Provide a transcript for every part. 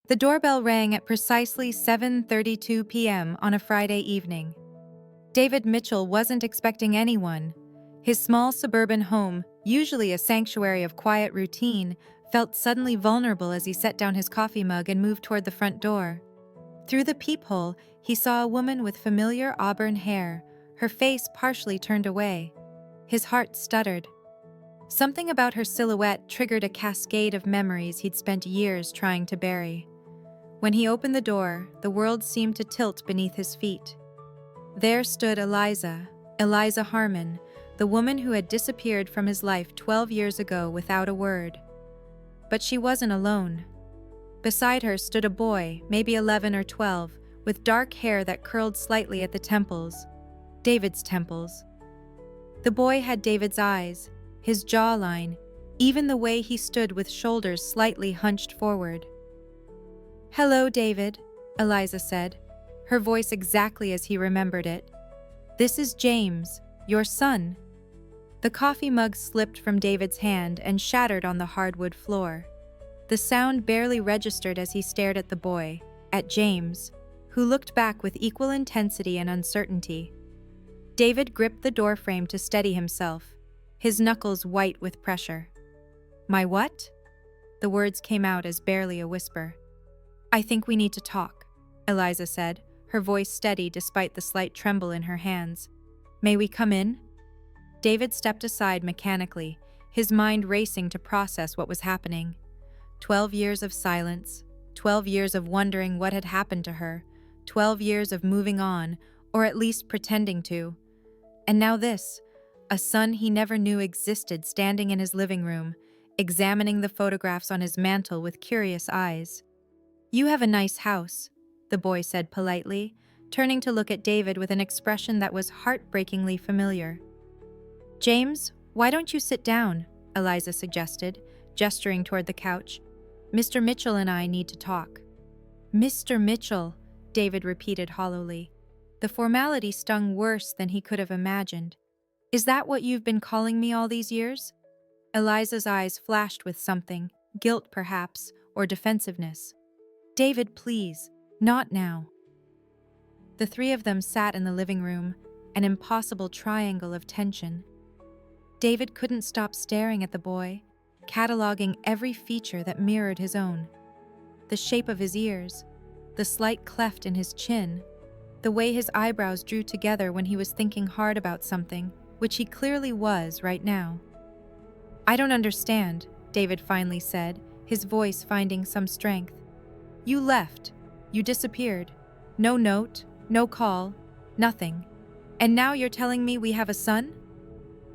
The doorbell rang at precisely 7:32 p.m. on a Friday evening. David Mitchell wasn't expecting anyone. His small suburban home, usually a sanctuary of quiet routine, felt suddenly vulnerable as he set down his coffee mug and moved toward the front door. Through the peephole, he saw a woman with familiar auburn hair, her face partially turned away. His heart stuttered. Something about her silhouette triggered a cascade of memories he'd spent years trying to bury. When he opened the door, the world seemed to tilt beneath his feet. There stood Eliza Harmon, the woman who had disappeared from his life 12 years ago without a word. But she wasn't alone. Beside her stood a boy, maybe 11 or 12, with dark hair that curled slightly at the temples. David's temples. The boy had David's eyes, his jawline, even the way he stood with shoulders slightly hunched forward. "Hello, David," Eliza said, her voice exactly as he remembered it. "This is James, your son." The coffee mug slipped from David's hand and shattered on the hardwood floor. The sound barely registered as he stared at the boy, at James, who looked back with equal intensity and uncertainty. David gripped the doorframe to steady himself, his knuckles white with pressure. "My what?" The words came out as barely a whisper. "I think we need to talk," Eliza said, her voice steady despite the slight tremble in her hands. "May we come in?" David stepped aside mechanically, his mind racing to process what was happening. 12 years of silence, 12 years of wondering what had happened to her, 12 years of moving on, or at least pretending to. And now this, a son he never knew existed standing in his living room, examining the photographs on his mantel with curious eyes. "You have a nice house," the boy said politely, turning to look at David with an expression that was heartbreakingly familiar. "James, why don't you sit down?" Eliza suggested, gesturing toward the couch. "Mr. Mitchell and I need to talk." "Mr. Mitchell," David repeated hollowly. The formality stung worse than he could have imagined. "Is that what you've been calling me all these years?" Eliza's eyes flashed with something, guilt perhaps, or defensiveness. "David, please, not now." The three of them sat in the living room, an impossible triangle of tension. David couldn't stop staring at the boy, cataloging every feature that mirrored his own. The shape of his ears, the slight cleft in his chin, the way his eyebrows drew together when he was thinking hard about something, which he clearly was right now. "I don't understand," David finally said, his voice finding some strength. "You left. You disappeared. No note, no call, nothing. And now you're telling me we have a son?"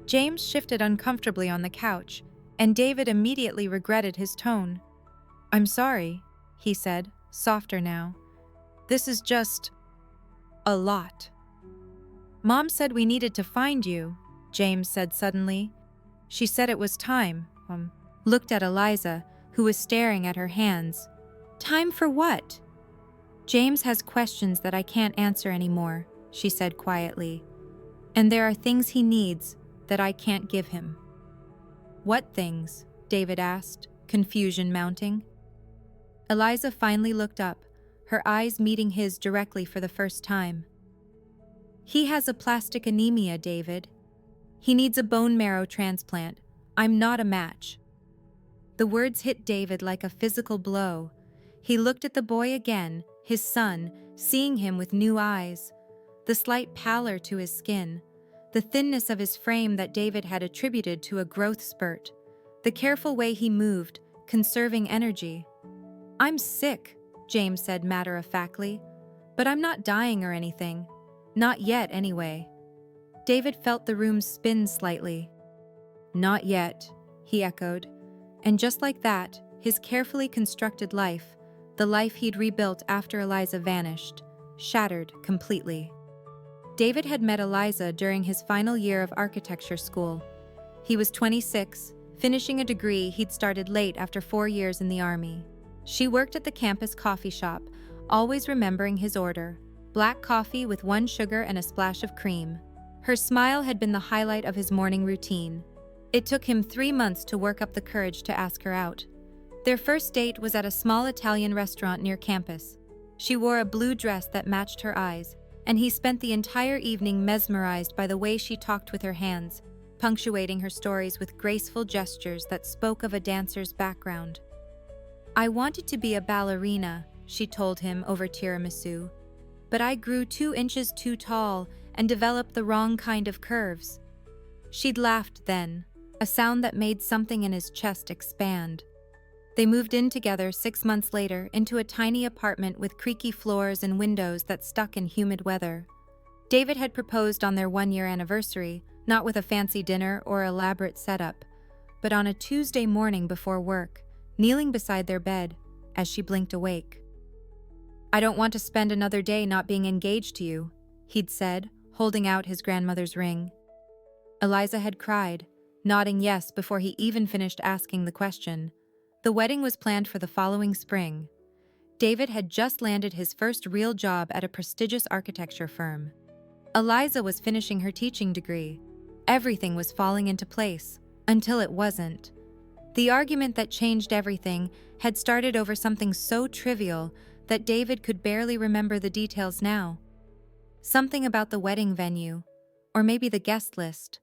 James shifted uncomfortably on the couch, and David immediately regretted his tone. "I'm sorry," he said, softer now. "This is just a lot." "Mom said we needed to find you," James said suddenly. "She said it was time." Looked at Eliza, who was staring at her hands. "Time for what?" "James has questions that I can't answer anymore," she said quietly. "And there are things he needs that I can't give him." "What things?" David asked, confusion mounting. Eliza finally looked up, her eyes meeting his directly for the first time. "He has aplastic anemia, David. He needs a bone marrow transplant. I'm not a match." The words hit David like a physical blow. He looked at the boy again, his son, seeing him with new eyes. The slight pallor to his skin, the thinness of his frame that David had attributed to a growth spurt, the careful way he moved, conserving energy. "I'm sick," James said matter-of-factly, "but I'm not dying or anything. Not yet, anyway." David felt the room spin slightly. "Not yet," he echoed. And just like that, his carefully constructed life, the life he'd rebuilt after Eliza vanished, shattered completely. David had met Eliza during his final year of architecture school. He was 26, finishing a degree he'd started late after 4 years in the Army. She worked at the campus coffee shop, always remembering his order: black coffee with 1 sugar and a splash of cream. Her smile had been the highlight of his morning routine. It took him 3 months to work up the courage to ask her out. Their first date was at a small Italian restaurant near campus. She wore a blue dress that matched her eyes, and he spent the entire evening mesmerized by the way she talked with her hands, punctuating her stories with graceful gestures that spoke of a dancer's background. "I wanted to be a ballerina," she told him over tiramisu, "but I grew 2 inches too tall and developed the wrong kind of curves." She'd laughed then, a sound that made something in his chest expand. They moved in together 6 months later into a tiny apartment with creaky floors and windows that stuck in humid weather. David had proposed on their 1-year anniversary, not with a fancy dinner or elaborate setup, but on a Tuesday morning before work, kneeling beside their bed as she blinked awake. "I don't want to spend another day not being engaged to you," he'd said, holding out his grandmother's ring. Eliza had cried, nodding yes before he even finished asking the question. The wedding was planned for the following spring. David had just landed his first real job at a prestigious architecture firm. Eliza was finishing her teaching degree. Everything was falling into place, until it wasn't. The argument that changed everything had started over something so trivial that David could barely remember the details now. Something about the wedding venue, or maybe the guest list.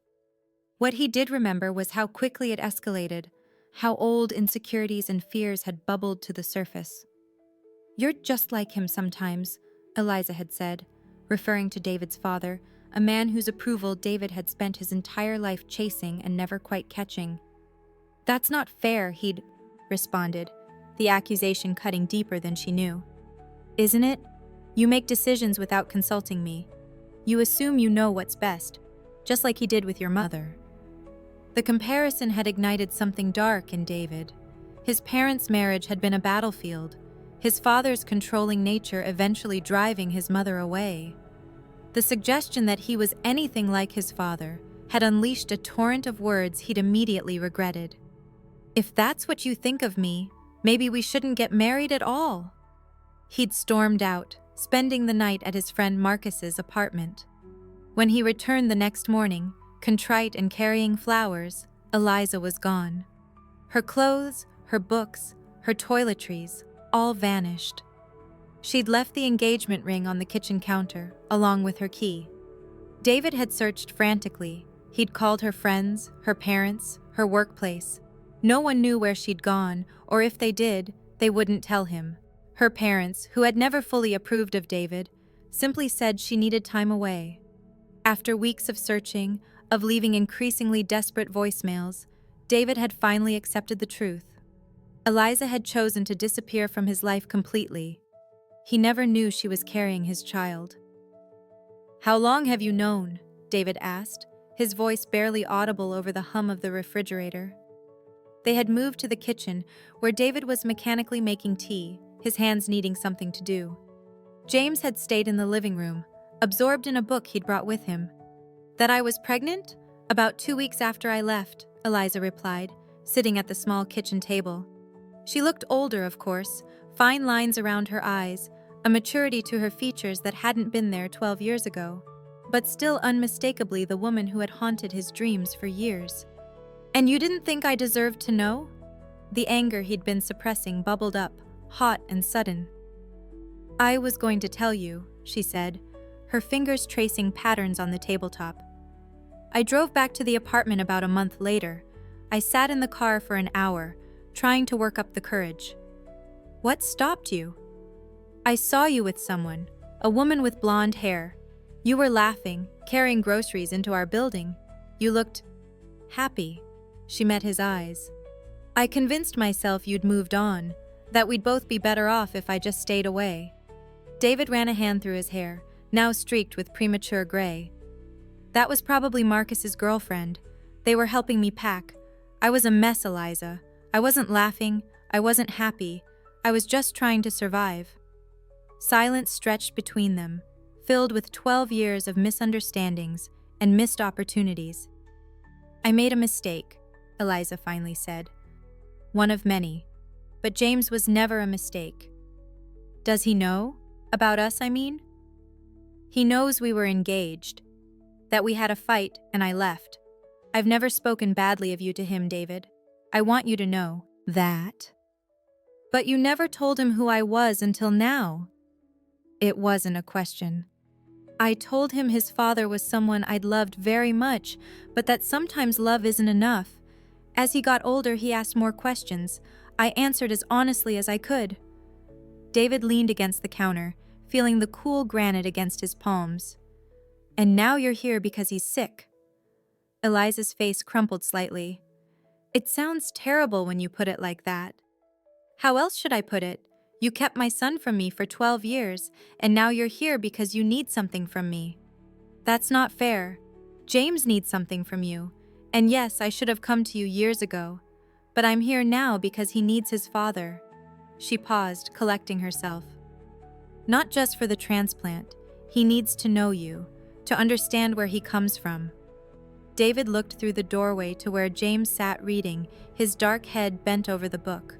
What he did remember was how quickly it escalated, how old insecurities and fears had bubbled to the surface. "You're just like him sometimes," Eliza had said, referring to David's father, a man whose approval David had spent his entire life chasing and never quite catching. "That's not fair," he'd responded, the accusation cutting deeper than she knew. "Isn't it? You make decisions without consulting me. You assume you know what's best, just like he did with your mother." The comparison had ignited something dark in David. His parents' marriage had been a battlefield, his father's controlling nature eventually driving his mother away. The suggestion that he was anything like his father had unleashed a torrent of words he'd immediately regretted. "If that's what you think of me, maybe we shouldn't get married at all." He'd stormed out, spending the night at his friend Marcus's apartment. When he returned the next morning, contrite and carrying flowers, Eliza was gone. Her clothes, her books, her toiletries, all vanished. She'd left the engagement ring on the kitchen counter, along with her key. David had searched frantically. He'd called her friends, her parents, her workplace. No one knew where she'd gone, or if they did, they wouldn't tell him. Her parents, who had never fully approved of David, simply said she needed time away. After weeks of searching, of leaving increasingly desperate voicemails, David had finally accepted the truth. Eliza had chosen to disappear from his life completely. He never knew she was carrying his child. "How long have you known?" David asked, his voice barely audible over the hum of the refrigerator. They had moved to the kitchen, where David was mechanically making tea, his hands needing something to do. James had stayed in the living room, absorbed in a book he'd brought with him. "That I was pregnant? About 2 weeks after I left," Eliza replied, sitting at the small kitchen table. She looked older, of course, fine lines around her eyes, a maturity to her features that hadn't been there 12 years ago, but still unmistakably the woman who had haunted his dreams for years. "And you didn't think I deserved to know?" The anger he'd been suppressing bubbled up, hot and sudden. "I was going to tell you," she said, her fingers tracing patterns on the tabletop. "I drove back to the apartment about a month later. I sat in the car for an hour, trying to work up the courage." "What stopped you?" "I saw you with someone, a woman with blonde hair. You were laughing, carrying groceries into our building. You looked happy." She met his eyes. "I convinced myself you'd moved on, that we'd both be better off if I just stayed away." David ran a hand through his hair, now streaked with premature gray. "That was probably Marcus's girlfriend. They were helping me pack. I was a mess, Eliza. I wasn't laughing. I wasn't happy. I was just trying to survive." Silence stretched between them, filled with 12 years of misunderstandings and missed opportunities. "I made a mistake," Eliza finally said. "One of many. But James was never a mistake." "Does he know? About us, I mean?" "He knows we were engaged. That we had a fight and I left. I've never spoken badly of you to him, David. I want you to know that." But you never told him who I was until now. It wasn't a question. I told him his father was someone I'd loved very much, but that sometimes love isn't enough. As he got older, he asked more questions. I answered as honestly as I could. David leaned against the counter, feeling the cool granite against his palms. And now you're here because he's sick. Eliza's face crumpled slightly. It sounds terrible when you put it like that. How else should I put it? You kept my son from me for 12 years, and now you're here because you need something from me. That's not fair. James needs something from you. And yes, I should have come to you years ago. But I'm here now because he needs his father. She paused, collecting herself. Not just for the transplant. He needs to know you, to understand where he comes from. David looked through the doorway to where James sat reading, his dark head bent over the book.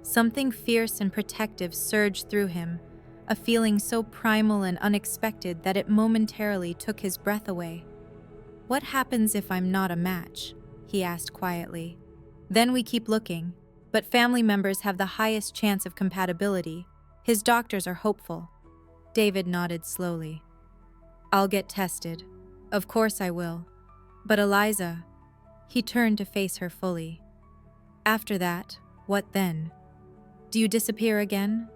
Something fierce and protective surged through him, a feeling so primal and unexpected that it momentarily took his breath away. What happens if I'm not a match? He asked quietly. Then we keep looking, but family members have the highest chance of compatibility. His doctors are hopeful. David nodded slowly. I'll get tested. Of course I will. But Eliza, he turned to face her fully. After that, what then? Do you disappear again?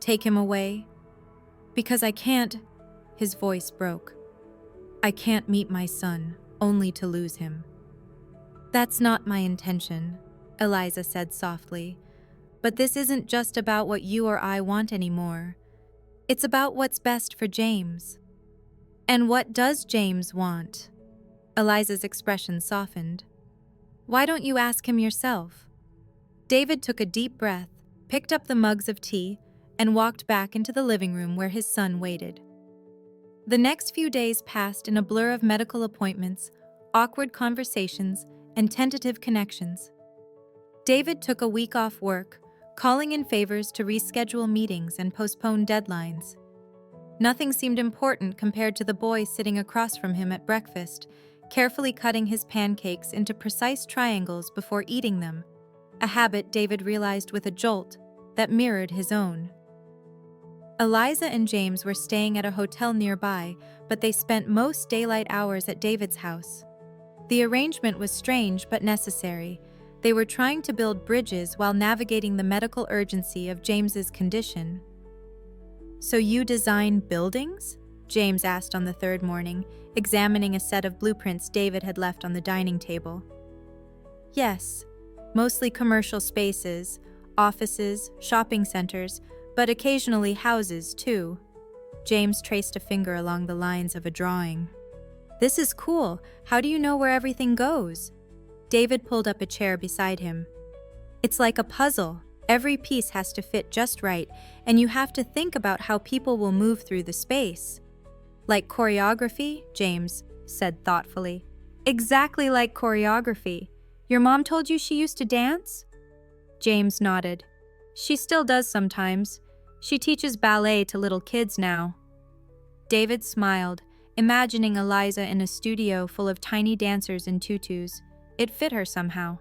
Take him away? Because I can't, his voice broke. I can't meet my son, only to lose him. That's not my intention, Eliza said softly. But this isn't just about what you or I want anymore. It's about what's best for James. And what does James want? Eliza's expression softened. Why don't you ask him yourself? David took a deep breath, picked up the mugs of tea, and walked back into the living room where his son waited. The next few days passed in a blur of medical appointments, awkward conversations, and tentative connections. David took a week off work, calling in favors to reschedule meetings and postpone deadlines. Nothing seemed important compared to the boy sitting across from him at breakfast, carefully cutting his pancakes into precise triangles before eating them, a habit David realized with a jolt that mirrored his own. Eliza and James were staying at a hotel nearby, but they spent most daylight hours at David's house. The arrangement was strange but necessary. They were trying to build bridges while navigating the medical urgency of James's condition. So you design buildings? James asked on the third morning, examining a set of blueprints David had left on the dining table. Yes, mostly commercial spaces, offices, shopping centers, but occasionally houses too. James traced a finger along the lines of a drawing. This is cool. How do you know where everything goes? David pulled up a chair beside him. It's like a puzzle. Every piece has to fit just right, and you have to think about how people will move through the space. Like choreography, James said thoughtfully. Exactly like choreography. Your mom told you she used to dance? James nodded. She still does sometimes. She teaches ballet to little kids now. David smiled, imagining Eliza in a studio full of tiny dancers in tutus. It fit her somehow.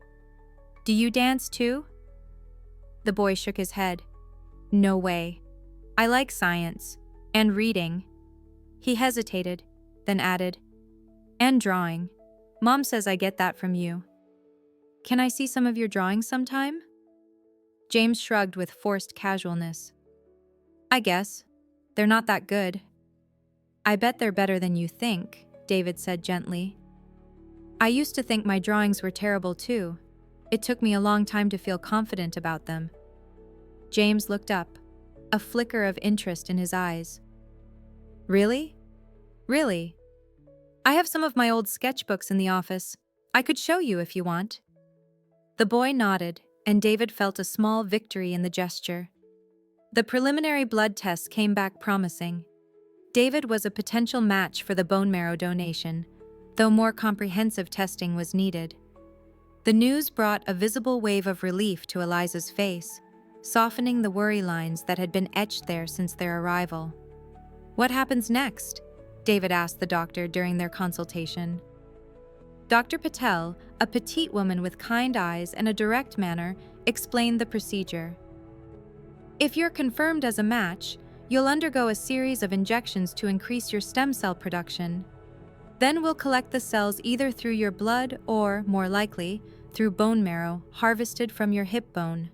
Do you dance too? The boy shook his head. No way. I like science. And reading. He hesitated, then added, and drawing. Mom says I get that from you. Can I see some of your drawings sometime? James shrugged with forced casualness. I guess. They're not that good. I bet they're better than you think, David said gently. I used to think my drawings were terrible too. It took me a long time to feel confident about them. James looked up, a flicker of interest in his eyes. Really? Really? I have some of my old sketchbooks in the office. I could show you if you want. The boy nodded, and David felt a small victory in the gesture. The preliminary blood tests came back promising. David was a potential match for the bone marrow donation, though more comprehensive testing was needed. The news brought a visible wave of relief to Eliza's face, softening the worry lines that had been etched there since their arrival. What happens next? David asked the doctor during their consultation. Dr. Patel, a petite woman with kind eyes and a direct manner, explained the procedure. If you're confirmed as a match, you'll undergo a series of injections to increase your stem cell production. Then we'll collect the cells either through your blood or, more likely, through bone marrow harvested from your hip bone.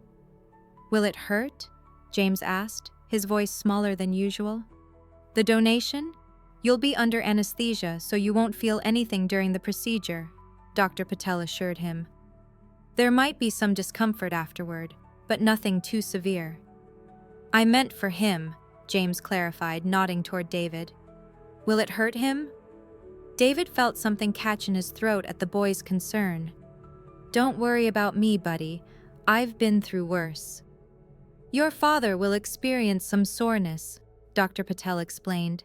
Will it hurt? James asked, his voice smaller than usual. The donation? You'll be under anesthesia, so you won't feel anything during the procedure, Dr. Patel assured him. There might be some discomfort afterward, but nothing too severe. I meant for him, James clarified, nodding toward David. Will it hurt him? David felt something catch in his throat at the boy's concern. Don't worry about me, buddy. I've been through worse. Your father will experience some soreness, Dr. Patel explained,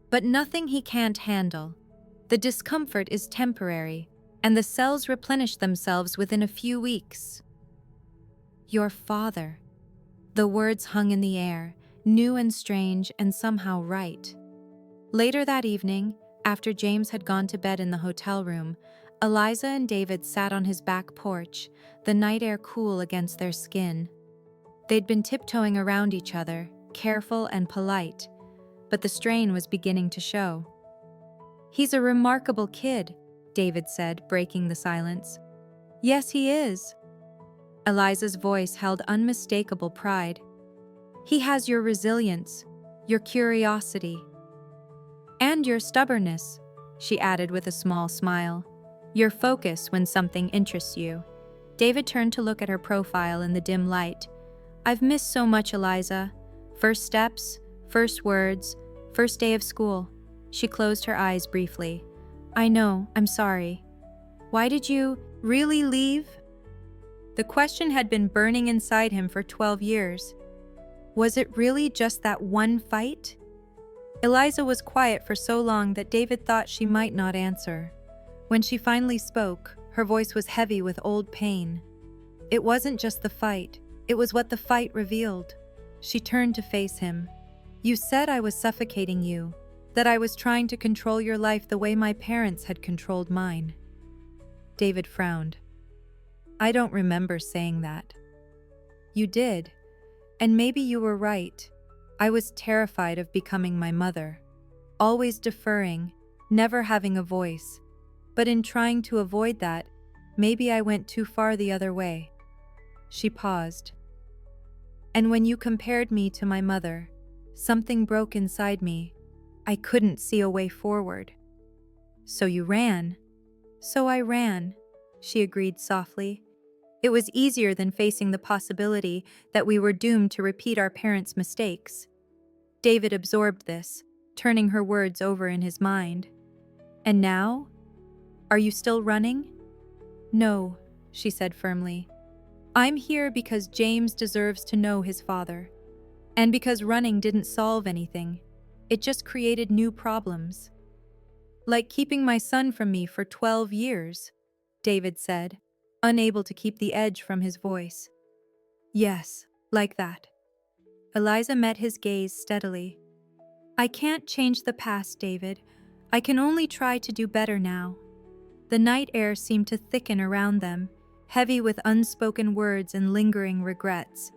but nothing he can't handle. The discomfort is temporary, and the cells replenish themselves within a few weeks. Your father. The words hung in the air, new and strange and somehow right. Later that evening, after James had gone to bed in the hotel room, Eliza and David sat on his back porch, the night air cool against their skin. They'd been tiptoeing around each other, careful and polite, but the strain was beginning to show. He's a remarkable kid, David said, breaking the silence. Yes, he is. Eliza's voice held unmistakable pride. He has your resilience, your curiosity, and your stubbornness, she added with a small smile. Your focus when something interests you. David turned to look at her profile in the dim light. I've missed so much, Eliza. First steps, first words, first day of school. She closed her eyes briefly. I know, I'm sorry. Why did you really leave? The question had been burning inside him for 12 years. Was it really just that one fight? Eliza was quiet for so long that David thought she might not answer. When she finally spoke, her voice was heavy with old pain. It wasn't just the fight, it was what the fight revealed. She turned to face him. You said I was suffocating you, that I was trying to control your life the way my parents had controlled mine. David frowned. I don't remember saying that. You did, and maybe you were right. I was terrified of becoming my mother, always deferring, never having a voice. But in trying to avoid that, maybe I went too far the other way. She paused. And when you compared me to my mother, something broke inside me. I couldn't see a way forward. So you ran. So I ran, she agreed softly. It was easier than facing the possibility that we were doomed to repeat our parents' mistakes. David absorbed this, turning her words over in his mind. And now? Are you still running? No, she said firmly. I'm here because James deserves to know his father. And because running didn't solve anything. It just created new problems. Like keeping my son from me for 12 years, David said, unable to keep the edge from his voice. Yes, like that. Eliza met his gaze steadily. I can't change the past, David. I can only try to do better now. The night air seemed to thicken around them, heavy with unspoken words and lingering regrets.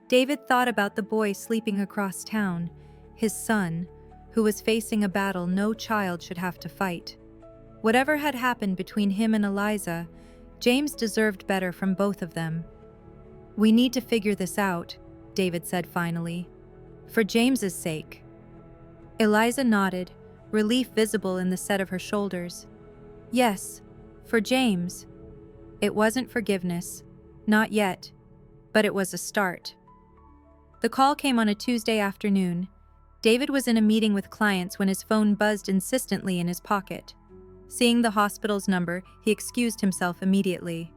David thought about the boy sleeping across town, his son, who was facing a battle no child should have to fight. Whatever had happened between him and Eliza, James deserved better from both of them. We need to figure this out, David said finally. For James's sake. Eliza nodded, relief visible in the set of her shoulders. Yes, for James. It wasn't forgiveness, not yet, but it was a start. The call came on a Tuesday afternoon. David was in a meeting with clients when his phone buzzed insistently in his pocket. Seeing the hospital's number, he excused himself immediately.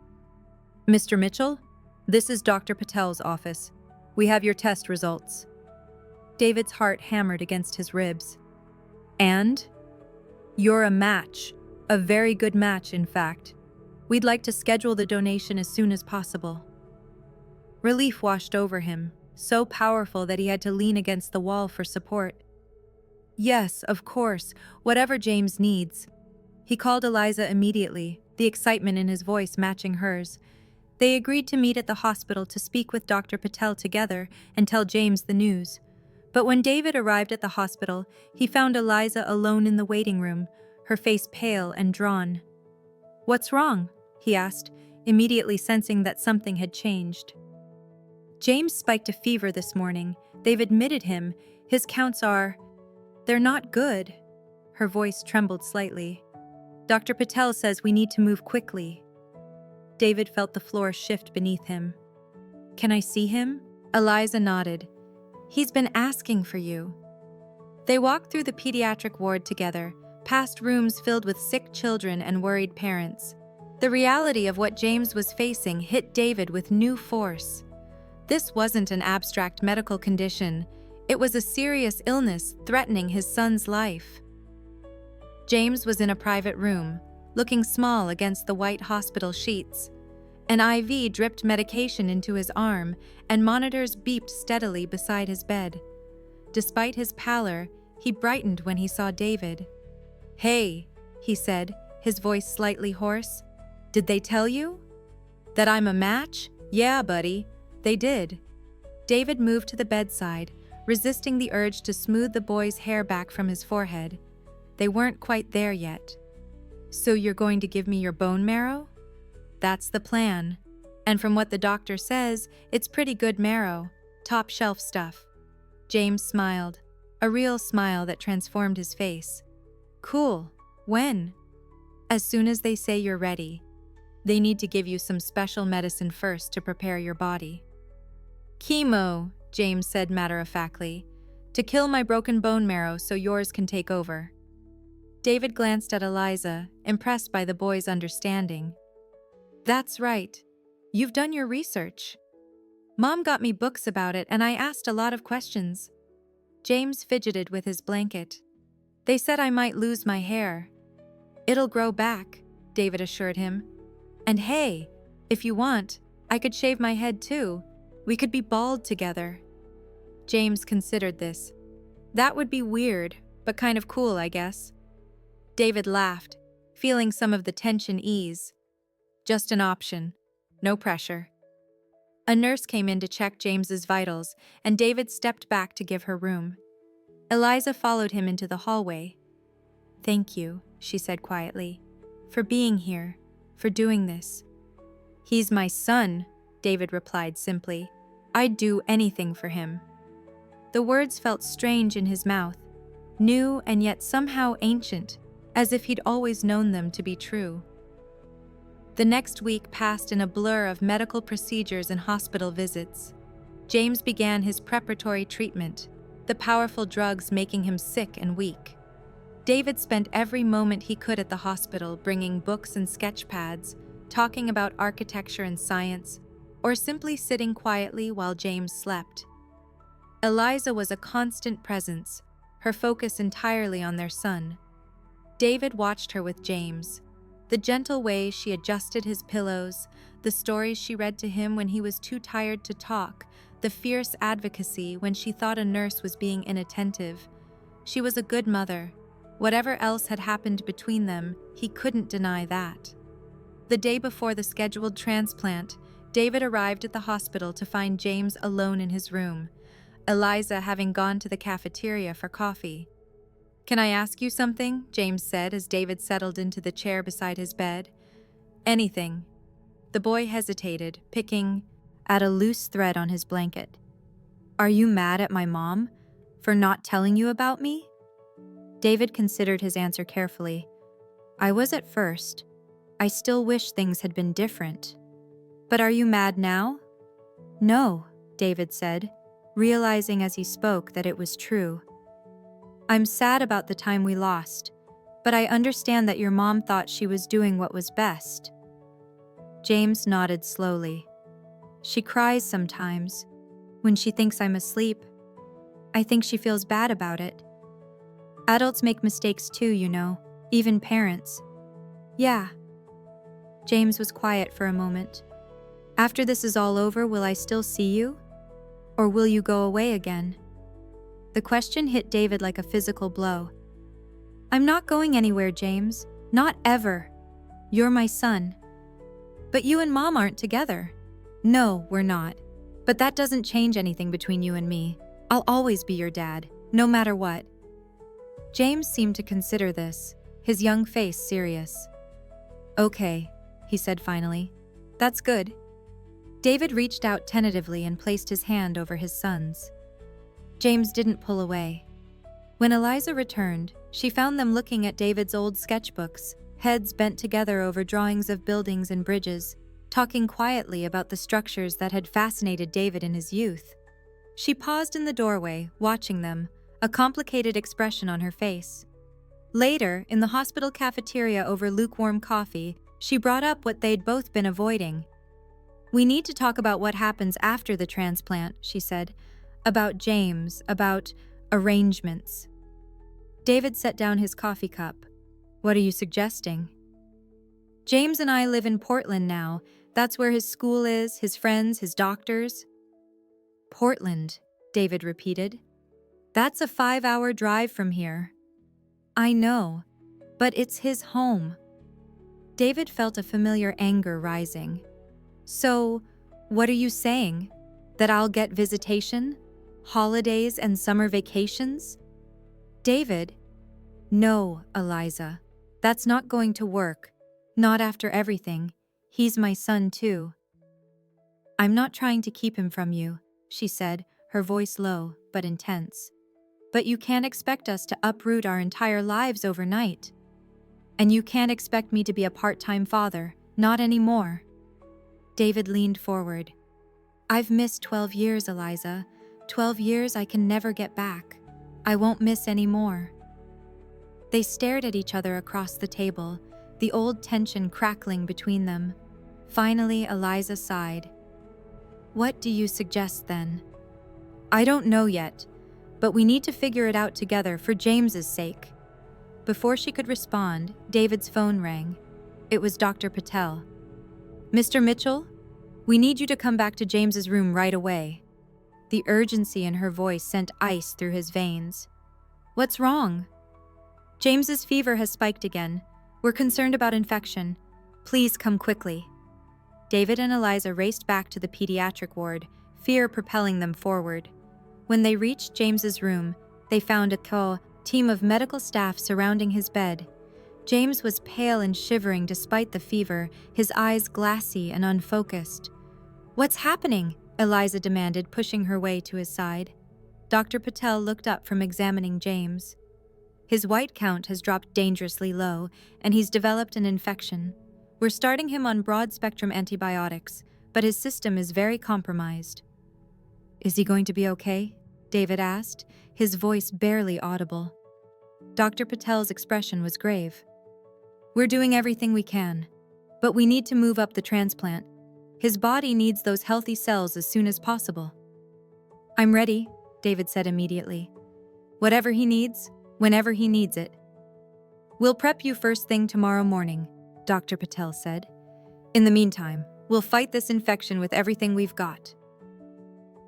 Mr. Mitchell, this is Dr. Patel's office. We have your test results. David's heart hammered against his ribs. And? You're a match. A very good match, in fact. We'd like to schedule the donation as soon as possible. Relief washed over him, so powerful that he had to lean against the wall for support. Yes, of course, whatever James needs. He called Eliza immediately, the excitement in his voice matching hers. They agreed to meet at the hospital to speak with Dr. Patel together and tell James the news. But when David arrived at the hospital, he found Eliza alone in the waiting room, her face pale and drawn. "What's wrong?" he asked, immediately sensing that something had changed. "James spiked a fever this morning. They've admitted him. His counts are... they're not good." Her voice trembled slightly. "Dr. Patel says we need to move quickly." David felt the floor shift beneath him. "Can I see him?" Eliza nodded. "He's been asking for you." They walked through the pediatric ward together, past rooms filled with sick children and worried parents. The reality of what James was facing hit David with new force. This wasn't an abstract medical condition. It was a serious illness threatening his son's life. James was in a private room, looking small against the white hospital sheets. An IV dripped medication into his arm, and monitors beeped steadily beside his bed. Despite his pallor, he brightened when he saw David. "Hey," he said, his voice slightly hoarse. "Did they tell you?" "That I'm a match? Yeah, buddy, they did." David moved to the bedside, resisting the urge to smooth the boy's hair back from his forehead. They weren't quite there yet. "So you're going to give me your bone marrow?" "That's the plan. And from what the doctor says, it's pretty good marrow, top shelf stuff." James smiled, a real smile that transformed his face. "Cool. When?" "As soon as they say you're ready. They need to give you some special medicine first to prepare your body." "Chemo," James said matter-of-factly, "to kill my broken bone marrow so yours can take over." David glanced at Eliza, impressed by the boy's understanding. "That's right. You've done your research." "Mom got me books about it and I asked a lot of questions." James fidgeted with his blanket. "They said I might lose my hair." "It'll grow back," David assured him. "And hey, if you want, I could shave my head too. We could be bald together." James considered this. "That would be weird, but kind of cool, I guess." David laughed, feeling some of the tension ease. "Just an option. No pressure." A nurse came in to check James's vitals, and David stepped back to give her room. Eliza followed him into the hallway. "Thank you," she said quietly, "for being here, for doing this." "He's my son," David replied simply. "I'd do anything for him." The words felt strange in his mouth, new and yet somehow ancient, as if he'd always known them to be true. The next week passed in a blur of medical procedures and hospital visits. James began his preparatory treatment, the powerful drugs making him sick and weak. David spent every moment he could at the hospital bringing books and sketch pads, talking about architecture and science, or simply sitting quietly while James slept. Eliza was a constant presence, her focus entirely on their son. David watched her with James. The gentle way she adjusted his pillows, the stories she read to him when he was too tired to talk, the fierce advocacy when she thought a nurse was being inattentive. She was a good mother. Whatever else had happened between them, he couldn't deny that. The day before the scheduled transplant, David arrived at the hospital to find James alone in his room, Eliza having gone to the cafeteria for coffee. "Can I ask you something?" James said as David settled into the chair beside his bed. "Anything." The boy hesitated, picking at a loose thread on his blanket. "Are you mad at my mom for not telling you about me?" David considered his answer carefully. "I was at first. I still wish things had been different. But are you mad now?" "No," David said, realizing as he spoke that it was true. "I'm sad about the time we lost, but I understand that your mom thought she was doing what was best." James nodded slowly. "She cries sometimes, when she thinks I'm asleep. I think she feels bad about it. Adults make mistakes too, you know, even parents." "Yeah." James was quiet for a moment. "After this is all over, will I still see you? Or will you go away again?" The question hit David like a physical blow. "I'm not going anywhere, James. Not ever. You're my son." But you and Mom aren't together. No, we're not. But that doesn't change anything between you and me. I'll always be your dad, no matter what. James seemed to consider this, his young face serious. Okay, he said finally. That's good. David reached out tentatively and placed his hand over his son's. James didn't pull away. When Eliza returned, she found them looking at David's old sketchbooks, heads bent together over drawings of buildings and bridges, talking quietly about the structures that had fascinated David in his youth. She paused in the doorway, watching them, a complicated expression on her face. Later, in the hospital cafeteria over lukewarm coffee, she brought up what they'd both been avoiding. We need to talk about what happens after the transplant, she said. About James, about arrangements. David set down his coffee cup. What are you suggesting? James and I live in Portland now. That's where his school is, his friends, his doctors. Portland, David repeated. That's a 5-hour drive from here. I know, but it's his home. David felt a familiar anger rising. So, what are you saying? That I'll get visitation? Holidays and summer vacations? David, no, Eliza. That's not going to work. Not after everything. He's my son too. I'm not trying to keep him from you, she said, her voice low but intense. But you can't expect us to uproot our entire lives overnight. And you can't expect me to be a part-time father, not anymore. David leaned forward. I've missed 12 years, Eliza. 12 years I can never get back. I won't miss any more. They stared at each other across the table, the old tension crackling between them. Finally, Eliza sighed. What do you suggest then? I don't know yet, but we need to figure it out together for James's sake. Before she could respond, David's phone rang. It was Dr. Patel. Mr. Mitchell, we need you to come back to James's room right away. The urgency in her voice sent ice through his veins. What's wrong? James's fever has spiked again. We're concerned about infection. Please come quickly. David and Eliza raced back to the pediatric ward, fear propelling them forward. When they reached James's room, they found a team of medical staff surrounding his bed. James was pale and shivering despite the fever, his eyes glassy and unfocused. What's happening? Eliza demanded, pushing her way to his side. Dr. Patel looked up from examining James. His white count has dropped dangerously low, and he's developed an infection. We're starting him on broad-spectrum antibiotics, but his system is very compromised. Is he going to be okay? David asked, his voice barely audible. Dr. Patel's expression was grave. We're doing everything we can, but we need to move up the transplant. His body needs those healthy cells as soon as possible. I'm ready, David said immediately. Whatever he needs, whenever he needs it. We'll prep you first thing tomorrow morning, Dr. Patel said. In the meantime, we'll fight this infection with everything we've got.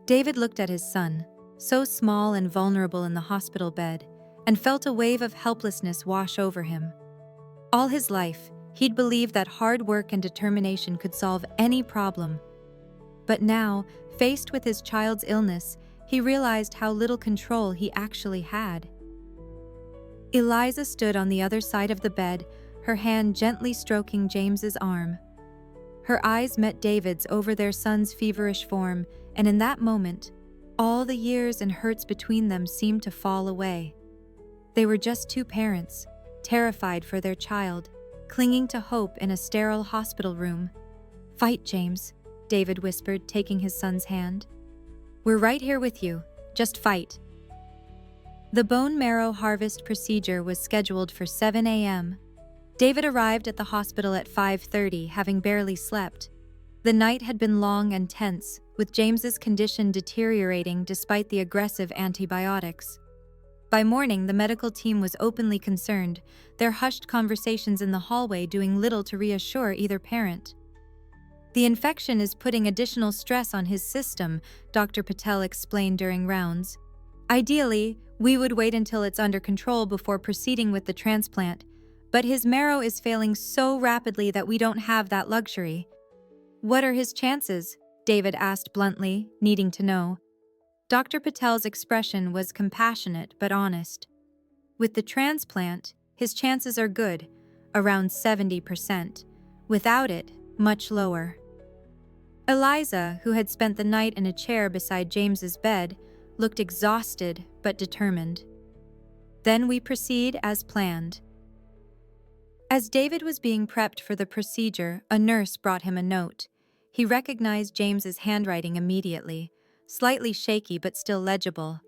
David looked at his son, so small and vulnerable in the hospital bed, and felt a wave of helplessness wash over him. All his life, he'd believed that hard work and determination could solve any problem. But now, faced with his child's illness, he realized how little control he actually had. Eliza stood on the other side of the bed, her hand gently stroking James's arm. Her eyes met David's over their son's feverish form, and in that moment, all the years and hurts between them seemed to fall away. They were just two parents, terrified for their child, clinging to hope in a sterile hospital room. Fight, James, David whispered, taking his son's hand. We're right here with you. Just fight. The bone marrow harvest procedure was scheduled for 7 a.m. David arrived at the hospital at 5:30, having barely slept. The night had been long and tense, with James's condition deteriorating despite the aggressive antibiotics. By morning, the medical team was openly concerned, their hushed conversations in the hallway doing little to reassure either parent. The infection is putting additional stress on his system, Dr. Patel explained during rounds. Ideally, we would wait until it's under control before proceeding with the transplant, but his marrow is failing so rapidly that we don't have that luxury. "What are his chances?" David asked bluntly, needing to know. Dr. Patel's expression was compassionate but honest. "With the transplant, his chances are good, around 70%. Without it, much lower." Eliza, who had spent the night in a chair beside James's bed, looked exhausted but determined. "Then we proceed as planned." As David was being prepped for the procedure, a nurse brought him a note. He recognized James's handwriting immediately, slightly shaky but still legible.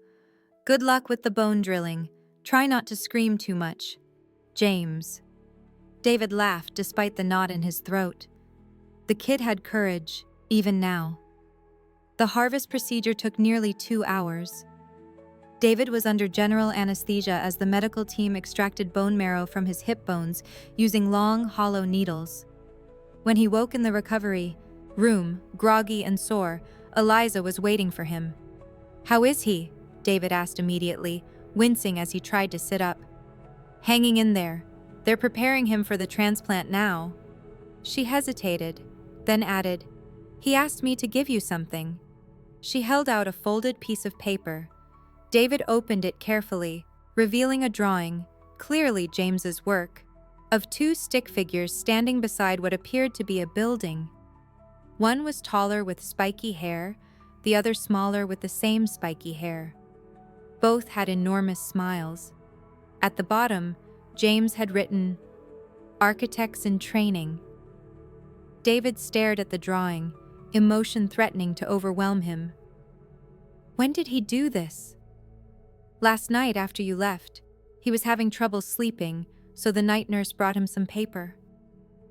"Good luck with the bone drilling. Try not to scream too much. James." David laughed despite the knot in his throat. The kid had courage, even now. The harvest procedure took nearly 2 hours. David was under general anesthesia as the medical team extracted bone marrow from his hip bones using long, hollow needles. When he woke in the recovery room, groggy and sore, Eliza was waiting for him. "How is he?" David asked immediately, wincing as he tried to sit up. "Hanging in there. They're preparing him for the transplant now." She hesitated, then added, "He asked me to give you something." She held out a folded piece of paper. David opened it carefully, revealing a drawing, clearly James's work, of 2 stick figures standing beside what appeared to be a building. One was taller with spiky hair, the other smaller with the same spiky hair. Both had enormous smiles. At the bottom, James had written, "Architects in Training." David stared at the drawing, emotion threatening to overwhelm him. "When did he do this?" "Last night after you left. He was having trouble sleeping, so the night nurse brought him some paper."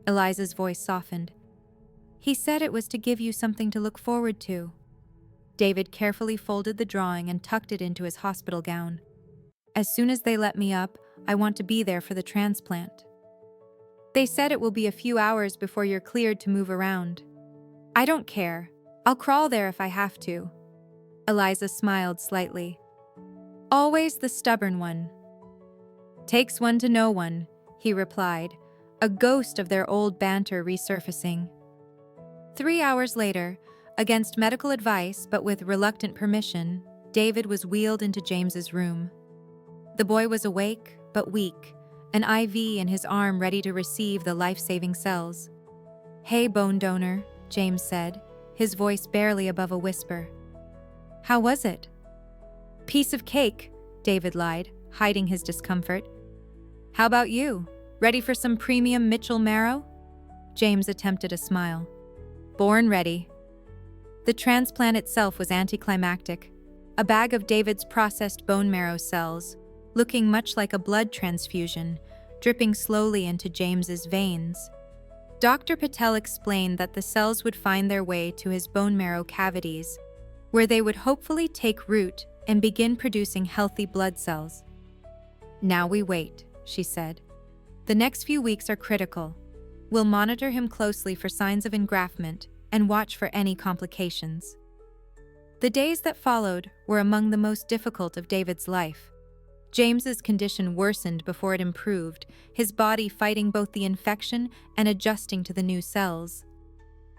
Eliza's voice softened. "He said it was to give you something to look forward to." David carefully folded the drawing and tucked it into his hospital gown. "As soon as they let me up, I want to be there for the transplant. They said it will be a few hours before you're cleared to move around." "I don't care. I'll crawl there if I have to." Eliza smiled slightly. "Always the stubborn one." "Takes one to know one," he replied, a ghost of their old banter resurfacing. 3 hours later, against medical advice but with reluctant permission, David was wheeled into James's room. The boy was awake but weak, an IV in his arm ready to receive the life-saving cells. "Hey, bone donor," James said, his voice barely above a whisper. "How was it?" "Piece of cake," David lied, hiding his discomfort. "How about you? Ready for some premium Mitchell marrow?" James attempted a smile. "Born ready." The transplant itself was anticlimactic. A bag of David's processed bone marrow cells, looking much like a blood transfusion, dripping slowly into James's veins. Dr. Patel explained that the cells would find their way to his bone marrow cavities, where they would hopefully take root and begin producing healthy blood cells. "Now we wait," she said. "The next few weeks are critical. We'll monitor him closely for signs of engraftment and watch for any complications." The days that followed were among the most difficult of David's life. James's condition worsened before it improved, his body fighting both the infection and adjusting to the new cells.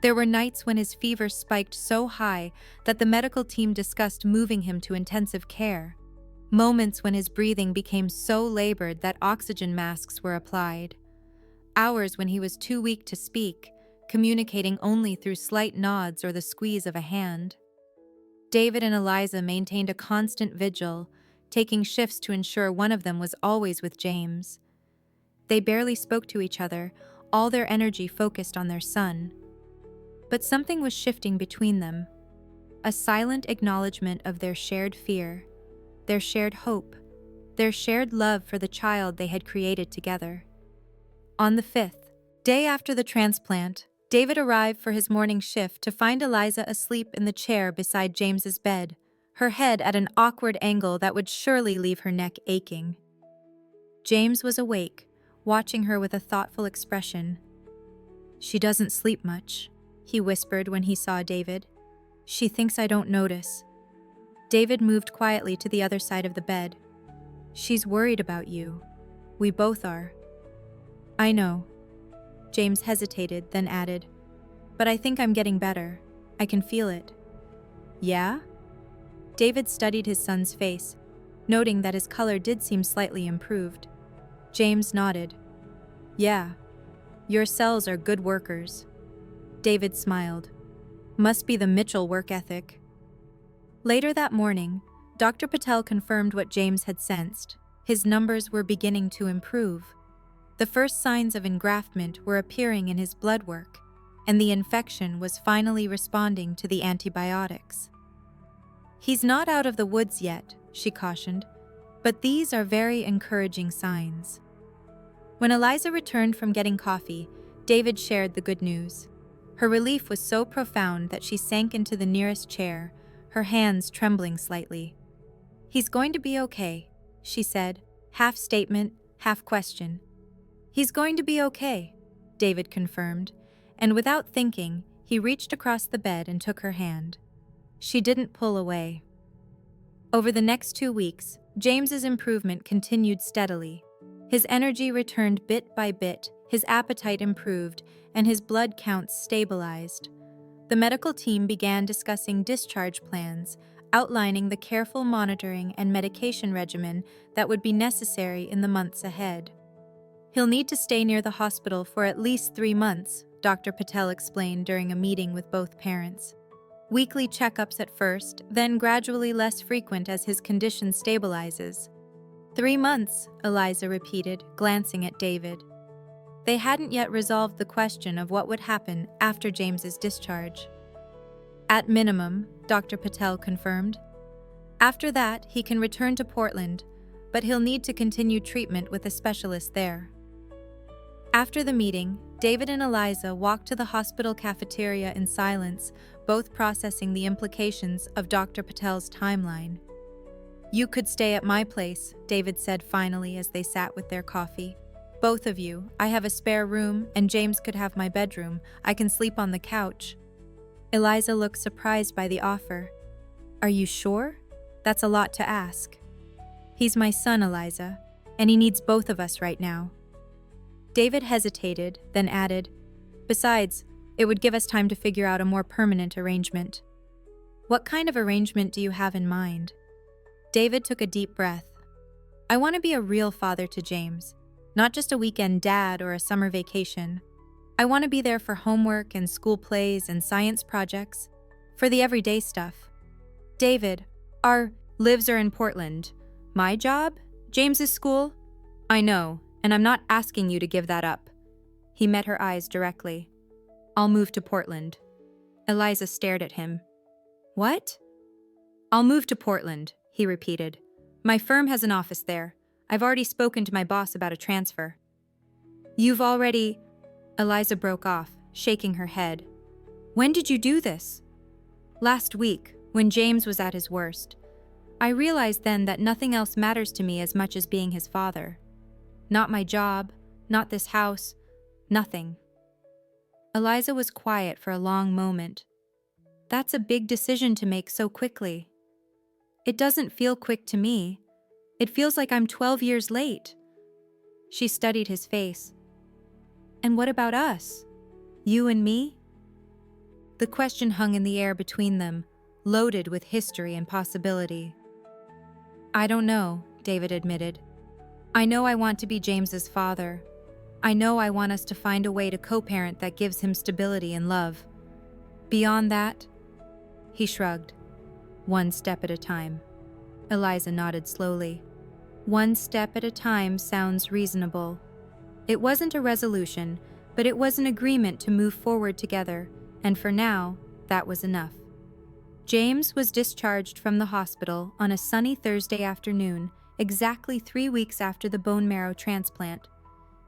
There were nights when his fever spiked so high that the medical team discussed moving him to intensive care. Moments when his breathing became so labored that oxygen masks were applied. Hours when he was too weak to speak, communicating only through slight nods or the squeeze of a hand. David and Eliza maintained a constant vigil, taking shifts to ensure one of them was always with James. They barely spoke to each other, all their energy focused on their son. But something was shifting between them. A silent acknowledgement of their shared fear, their shared hope, their shared love for the child they had created together. On the 5th day after the transplant, David arrived for his morning shift to find Eliza asleep in the chair beside James's bed, her head at an awkward angle that would surely leave her neck aching. James was awake, watching her with a thoughtful expression. "She doesn't sleep much," he whispered when he saw David. "She thinks I don't notice." David moved quietly to the other side of the bed. "She's worried about you. We both are." "I know." James hesitated, then added, but I think I'm getting better. I can feel it." "Yeah?" David studied his son's face, noting that his color did seem slightly improved. James nodded. "Yeah. Your cells are good workers." David smiled. "Must be the Mitchell work ethic." Later that morning, Dr. Patel confirmed what James had sensed. His numbers were beginning to improve. The first signs of engraftment were appearing in his blood work, and the infection was finally responding to the antibiotics. "He's not out of the woods yet," she cautioned, "but these are very encouraging signs." When Eliza returned from getting coffee, David shared the good news. Her relief was so profound that she sank into the nearest chair, her hands trembling slightly. "He's going to be okay," she said, half statement, half question. "He's going to be okay," David confirmed, and without thinking, he reached across the bed and took her hand. She didn't pull away. Over the next 2 weeks, James's improvement continued steadily. His energy returned bit by bit, his appetite improved, and his blood counts stabilized. The medical team began discussing discharge plans, outlining the careful monitoring and medication regimen that would be necessary in the months ahead. "He'll need to stay near the hospital for at least 3 months, Dr. Patel explained during a meeting with both parents. "Weekly checkups at first, then gradually less frequent as his condition stabilizes." 3 months, Eliza repeated, glancing at David. They hadn't yet resolved the question of what would happen after James's discharge. "At minimum," Dr. Patel confirmed. "After that, he can return to Portland, but he'll need to continue treatment with a specialist there." After the meeting, David and Eliza walked to the hospital cafeteria in silence, both processing the implications of Dr. Patel's timeline. "You could stay at my place," David said finally as they sat with their coffee. "Both of you. I have a spare room, and James could have my bedroom. I can sleep on the couch." Eliza looked surprised by the offer. "Are you sure? That's a lot to ask." "He's my son, Eliza, and he needs both of us right now." David hesitated, then added, "Besides, it would give us time to figure out a more permanent arrangement." "What kind of arrangement do you have in mind?" David took a deep breath. "I want to be a real father to James, not just a weekend dad or a summer vacation. I want to be there for homework and school plays and science projects, for the everyday stuff." "David, our lives are in Portland. My job? James's school? I know, and I'm not asking you to give that up." He met her eyes directly. "I'll move to Portland." Eliza stared at him. "What?" "I'll move to Portland," he repeated. "My firm has an office there. I've already spoken to my boss about a transfer." "You've already—" Eliza broke off, shaking her head. "When did you do this?" "Last week, when James was at his worst. I realized then that nothing else matters to me as much as being his father. Not my job, not this house, nothing." Eliza was quiet for a long moment. "That's a big decision to make so quickly." "It doesn't feel quick to me. It feels like I'm 12 years late." She studied his face. "And what about us? You and me?" The question hung in the air between them, loaded with history and possibility. "I don't know," David admitted. "I know I want to be James's father. I know I want us to find a way to co-parent that gives him stability and love. Beyond that," he shrugged. "One step at a time." Eliza nodded slowly. "One step at a time sounds reasonable." It wasn't a resolution, but it was an agreement to move forward together, and for now, that was enough. James was discharged from the hospital on a sunny Thursday afternoon, exactly 3 weeks after the bone marrow transplant.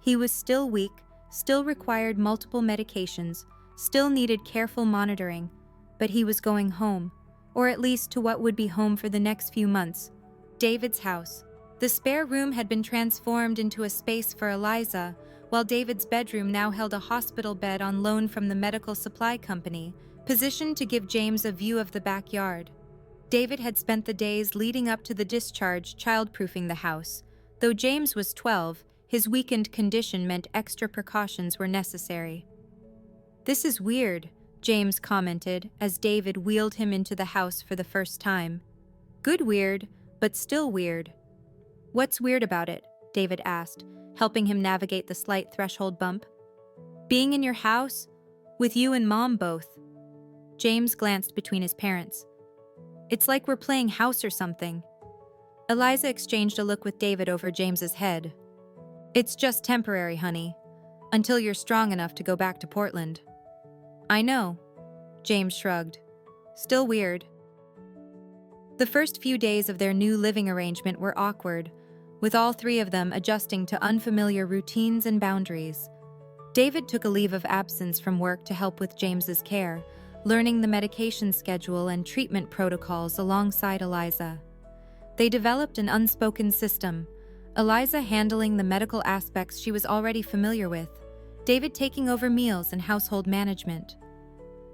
He was still weak, still required multiple medications, still needed careful monitoring, but he was going home, or at least to what would be home for the next few months, David's house. The spare room had been transformed into a space for Eliza, while David's bedroom now held a hospital bed on loan from the medical supply company, positioned to give James a view of the backyard. David had spent the days leading up to the discharge childproofing the house. Though James was 12, his weakened condition meant extra precautions were necessary. "This is weird," James commented as David wheeled him into the house for the first time. Good weird, but still weird. What's weird about it? David asked, helping him navigate the slight threshold bump. Being in your house, with you and Mom both. James glanced between his parents. It's like we're playing house or something. Eliza exchanged a look with David over James's head. It's just temporary, honey, until you're strong enough to go back to Portland. I know, James shrugged. Still weird. The first few days of their new living arrangement were awkward, with all three of them adjusting to unfamiliar routines and boundaries. David took a leave of absence from work to help with James's care, learning the medication schedule and treatment protocols alongside Eliza. They developed an unspoken system, Eliza handling the medical aspects she was already familiar with, David taking over meals and household management.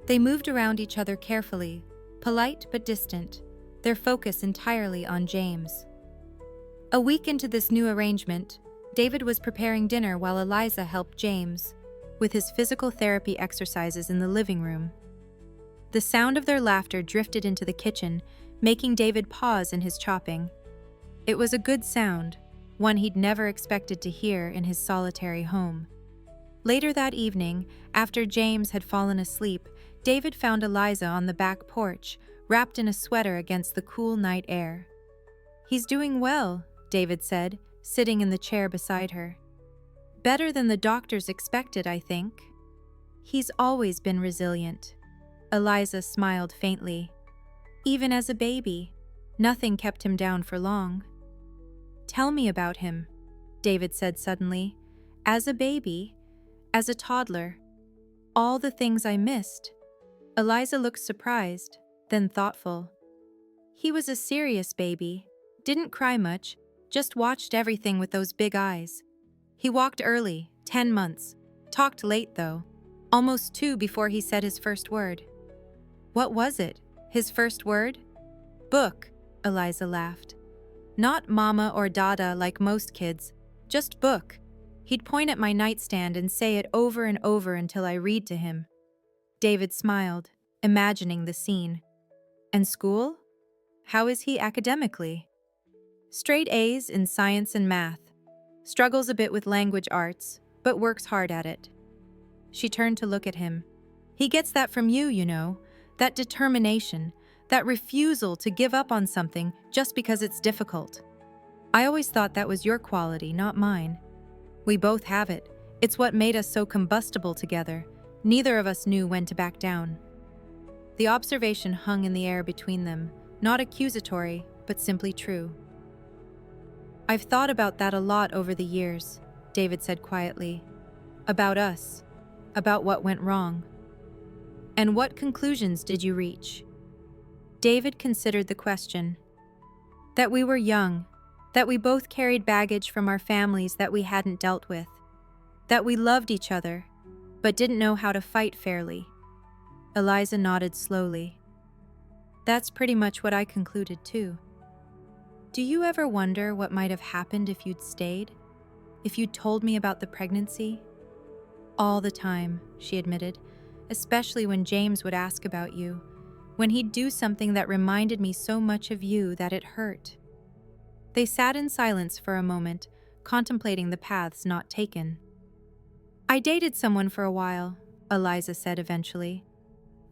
They moved around each other carefully, polite but distant, their focus entirely on James. A week into this new arrangement, David was preparing dinner while Eliza helped James with his physical therapy exercises in the living room. The sound of their laughter drifted into the kitchen, making David pause in his chopping. It was a good sound, one he'd never expected to hear in his solitary home. Later that evening, after James had fallen asleep, David found Eliza on the back porch, wrapped in a sweater against the cool night air. He's doing well, David said, sitting in the chair beside her. Better than the doctors expected, I think. He's always been resilient. Eliza smiled faintly. Even as a baby, nothing kept him down for long. Tell me about him, David said suddenly. As a baby, as a toddler, all the things I missed. Eliza looked surprised, then thoughtful. He was a serious baby, didn't cry much, just watched everything with those big eyes. He walked early, 10 months, talked late though, almost 2 before he said his first word. What was it? His first word? Book, Eliza laughed. Not mama or dada like most kids, just book. He'd point at my nightstand and say it over and over until I read to him. David smiled, imagining the scene. And school? How is he academically? Straight A's in science and math. Struggles a bit with language arts, but works hard at it. She turned to look at him. He gets that from you, you know. That determination, that refusal to give up on something just because it's difficult. I always thought that was your quality, not mine. We both have it. It's what made us so combustible together. Neither of us knew when to back down. The observation hung in the air between them, not accusatory, but simply true. I've thought about that a lot over the years, David said quietly. About us, about what went wrong. And what conclusions did you reach? David considered the question. That we were young, that we both carried baggage from our families that we hadn't dealt with, that we loved each other, but didn't know how to fight fairly. Eliza nodded slowly. That's pretty much what I concluded too. Do you ever wonder what might have happened if you'd stayed? If you'd told me about the pregnancy? All the time, she admitted, especially when James would ask about you, when he'd do something that reminded me so much of you that it hurt. They sat in silence for a moment, contemplating the paths not taken. I dated someone for a while, Eliza said eventually.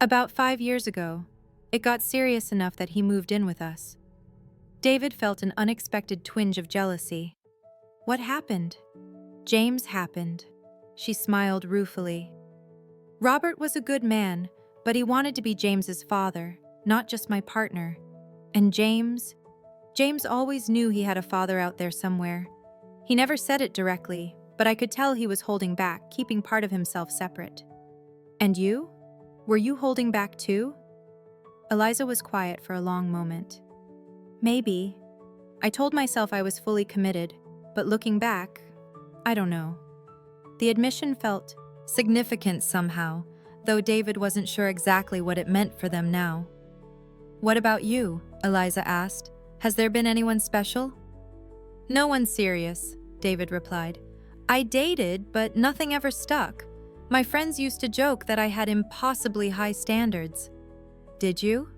About 5 years ago, it got serious enough that he moved in with us. David felt an unexpected twinge of jealousy. What happened? James happened. She smiled ruefully. Robert was a good man, but he wanted to be James's father, not just my partner. And James always knew he had a father out there somewhere. He never said it directly, but I could tell he was holding back, keeping part of himself separate. And you? Were you holding back too? Eliza was quiet for a long moment. Maybe. I told myself I was fully committed, but looking back, I don't know. The admission felt significant somehow, though David wasn't sure exactly what it meant for them now. What about you? Eliza asked. Has there been anyone special? No one serious, David replied. I dated, but nothing ever stuck. My friends used to joke that I had impossibly high standards. Did you?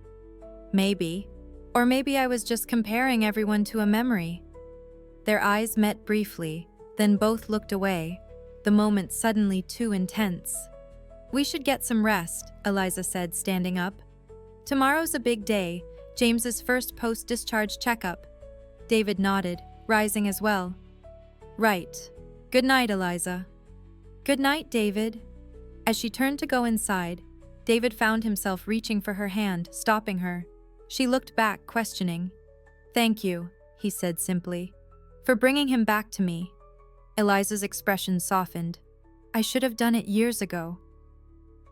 Maybe. Or maybe I was just comparing everyone to a memory. Their eyes met briefly, then both looked away, the moment suddenly too intense. We should get some rest, Eliza said, standing up. Tomorrow's a big day, James's first post-discharge checkup. David nodded, rising as well. Right. Good night, Eliza. Good night, David. As she turned to go inside, David found himself reaching for her hand, stopping her. She looked back, questioning. Thank you, he said simply, for bringing him back to me. Eliza's expression softened. I should have done it years ago.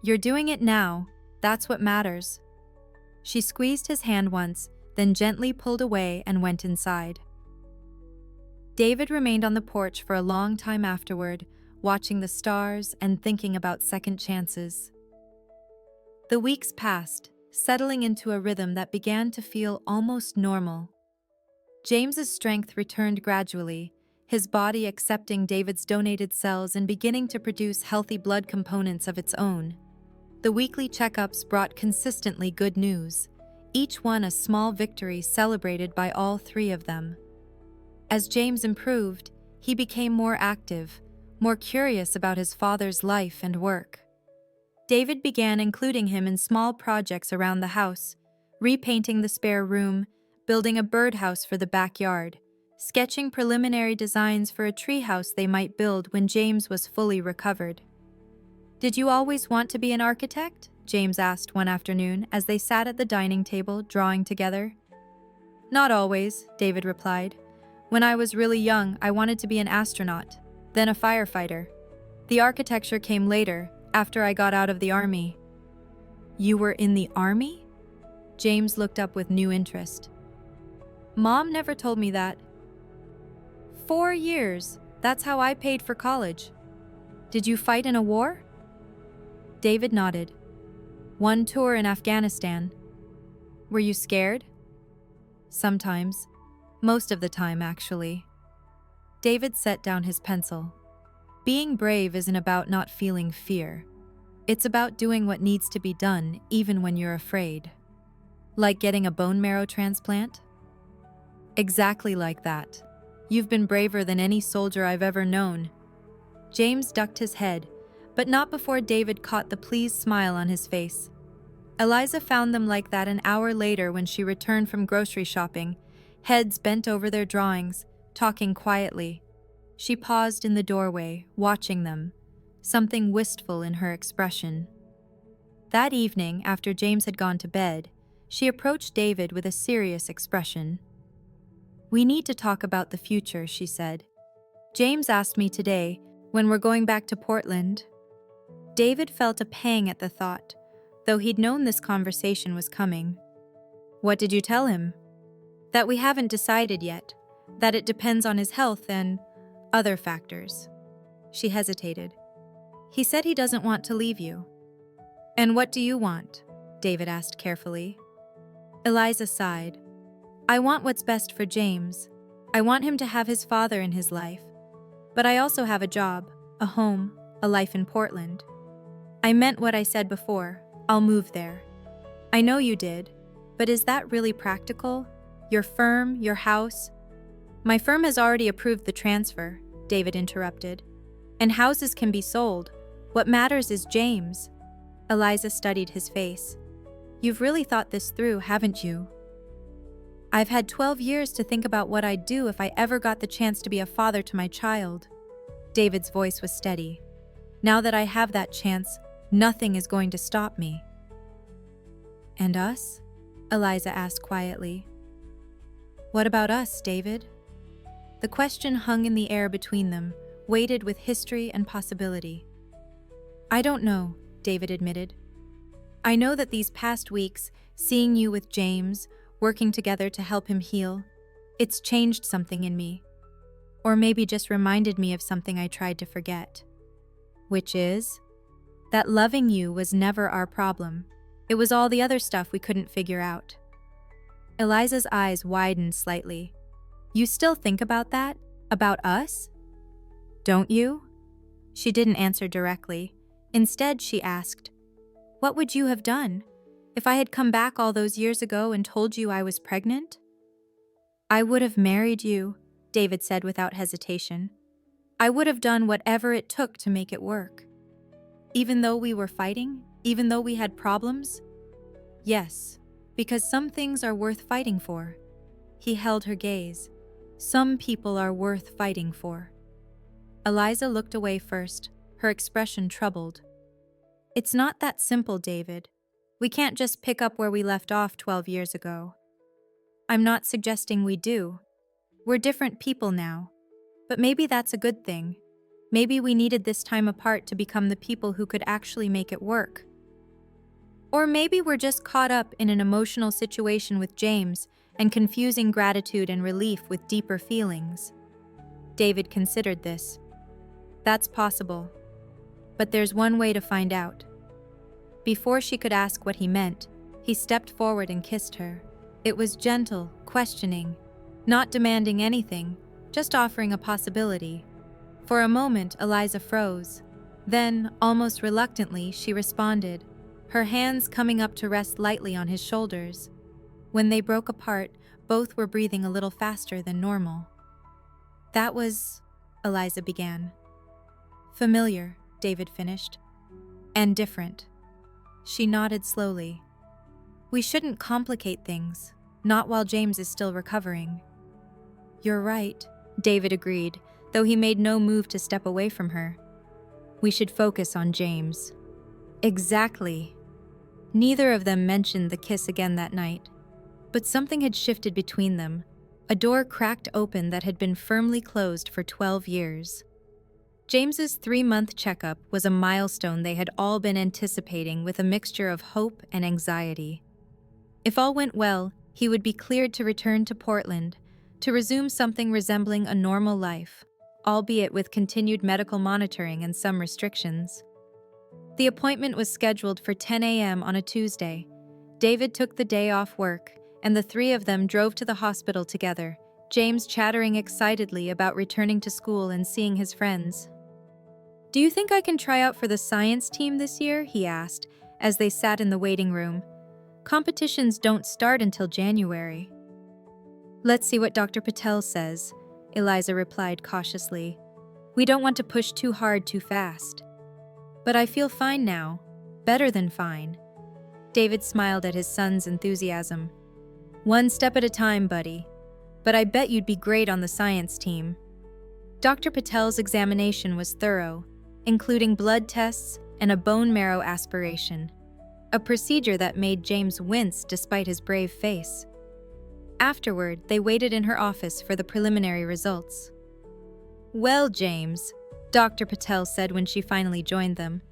You're doing it now. That's what matters. She squeezed his hand once, then gently pulled away and went inside. David remained on the porch for a long time afterward, watching the stars and thinking about second chances. The weeks passed, settling into a rhythm that began to feel almost normal. James's strength returned gradually, his body accepting David's donated cells and beginning to produce healthy blood components of its own. The weekly checkups brought consistently good news, each one a small victory celebrated by all three of them. As James improved, he became more active, more curious about his father's life and work. David began including him in small projects around the house, repainting the spare room, building a birdhouse for the backyard, sketching preliminary designs for a treehouse they might build when James was fully recovered. Did you always want to be an architect? James asked one afternoon as they sat at the dining table drawing together. Not always, David replied. When I was really young, I wanted to be an astronaut, then a firefighter. The architecture came later, after I got out of the army. You were in the army? James looked up with new interest. Mom never told me that. 4 years. That's how I paid for college. Did you fight in a war? David nodded. One tour in Afghanistan. Were you scared? Sometimes. Most of the time, actually. David set down his pencil. Being brave isn't about not feeling fear. It's about doing what needs to be done, even when you're afraid. Like getting a bone marrow transplant? Exactly like that. You've been braver than any soldier I've ever known. James ducked his head, but not before David caught the pleased smile on his face. Eliza found them like that an hour later when she returned from grocery shopping, heads bent over their drawings, talking quietly. She paused in the doorway, watching them, something wistful in her expression. That evening, after James had gone to bed, she approached David with a serious expression. We need to talk about the future, she said. James asked me today, when we're going back to Portland. David felt a pang at the thought, though he'd known this conversation was coming. What did you tell him? That we haven't decided yet, that it depends on his health and other factors. She hesitated. He said he doesn't want to leave you. And what do you want? David asked carefully. Eliza sighed. I want what's best for James. I want him to have his father in his life. But I also have a job, a home, a life in Portland. I meant what I said before. I'll move there. I know you did, but is that really practical? Your firm, your house? My firm has already approved the transfer, David interrupted. And houses can be sold. What matters is James. Eliza studied his face. You've really thought this through, haven't you? I've had 12 years to think about what I'd do if I ever got the chance to be a father to my child. David's voice was steady. Now that I have that chance, nothing is going to stop me. And us? Eliza asked quietly. What about us, David? The question hung in the air between them, weighted with history and possibility. I don't know, David admitted. I know that these past weeks, seeing you with James, working together to help him heal, it's changed something in me. Or maybe just reminded me of something I tried to forget. Which is that loving you was never our problem. It was all the other stuff we couldn't figure out. Eliza's eyes widened slightly. You still think about that? About us? Don't you? She didn't answer directly. Instead, she asked, "What would you have done if I had come back all those years ago and told you I was pregnant?" "I would have married you," David said without hesitation. "I would have done whatever it took to make it work. Even though we were fighting, even though we had problems?" "Yes, because some things are worth fighting for." He held her gaze. "Some people are worth fighting for." Eliza looked away first, her expression troubled. "It's not that simple, David. We can't just pick up where we left off 12 years ago." "I'm not suggesting we do. We're different people now. But maybe that's a good thing. Maybe we needed this time apart to become the people who could actually make it work. Or maybe we're just caught up in an emotional situation with James and confusing gratitude and relief with deeper feelings." David considered this. "That's possible. But there's one way to find out." Before she could ask what he meant, he stepped forward and kissed her. It was gentle, questioning, not demanding anything, just offering a possibility. For a moment, Eliza froze. Then, almost reluctantly, she responded, her hands coming up to rest lightly on his shoulders. When they broke apart, both were breathing a little faster than normal. "That was," Eliza began. "Familiar," David finished. "And different." She nodded slowly. "We shouldn't complicate things, not while James is still recovering." "You're right," David agreed, though he made no move to step away from her. "We should focus on James." Exactly. Neither of them mentioned the kiss again that night. But something had shifted between them, a door cracked open that had been firmly closed for 12 years. James's 3-month checkup was a milestone they had all been anticipating with a mixture of hope and anxiety. If all went well, he would be cleared to return to Portland, to resume something resembling a normal life, albeit with continued medical monitoring and some restrictions. The appointment was scheduled for 10 a.m. on a Tuesday. David took the day off work, and the three of them drove to the hospital together, James chattering excitedly about returning to school and seeing his friends. "Do you think I can try out for the science team this year?" he asked, as they sat in the waiting room. "Competitions don't start until January." "Let's see what Dr. Patel says," Eliza replied cautiously. "We don't want to push too hard too fast." "But I feel fine now. Better than fine." David smiled at his son's enthusiasm. "One step at a time, buddy. But I bet you'd be great on the science team." Dr. Patel's examination was thorough, including blood tests and a bone marrow aspiration, a procedure that made James wince despite his brave face. Afterward, they waited in her office for the preliminary results. "Well, James," Dr. Patel said when she finally joined them,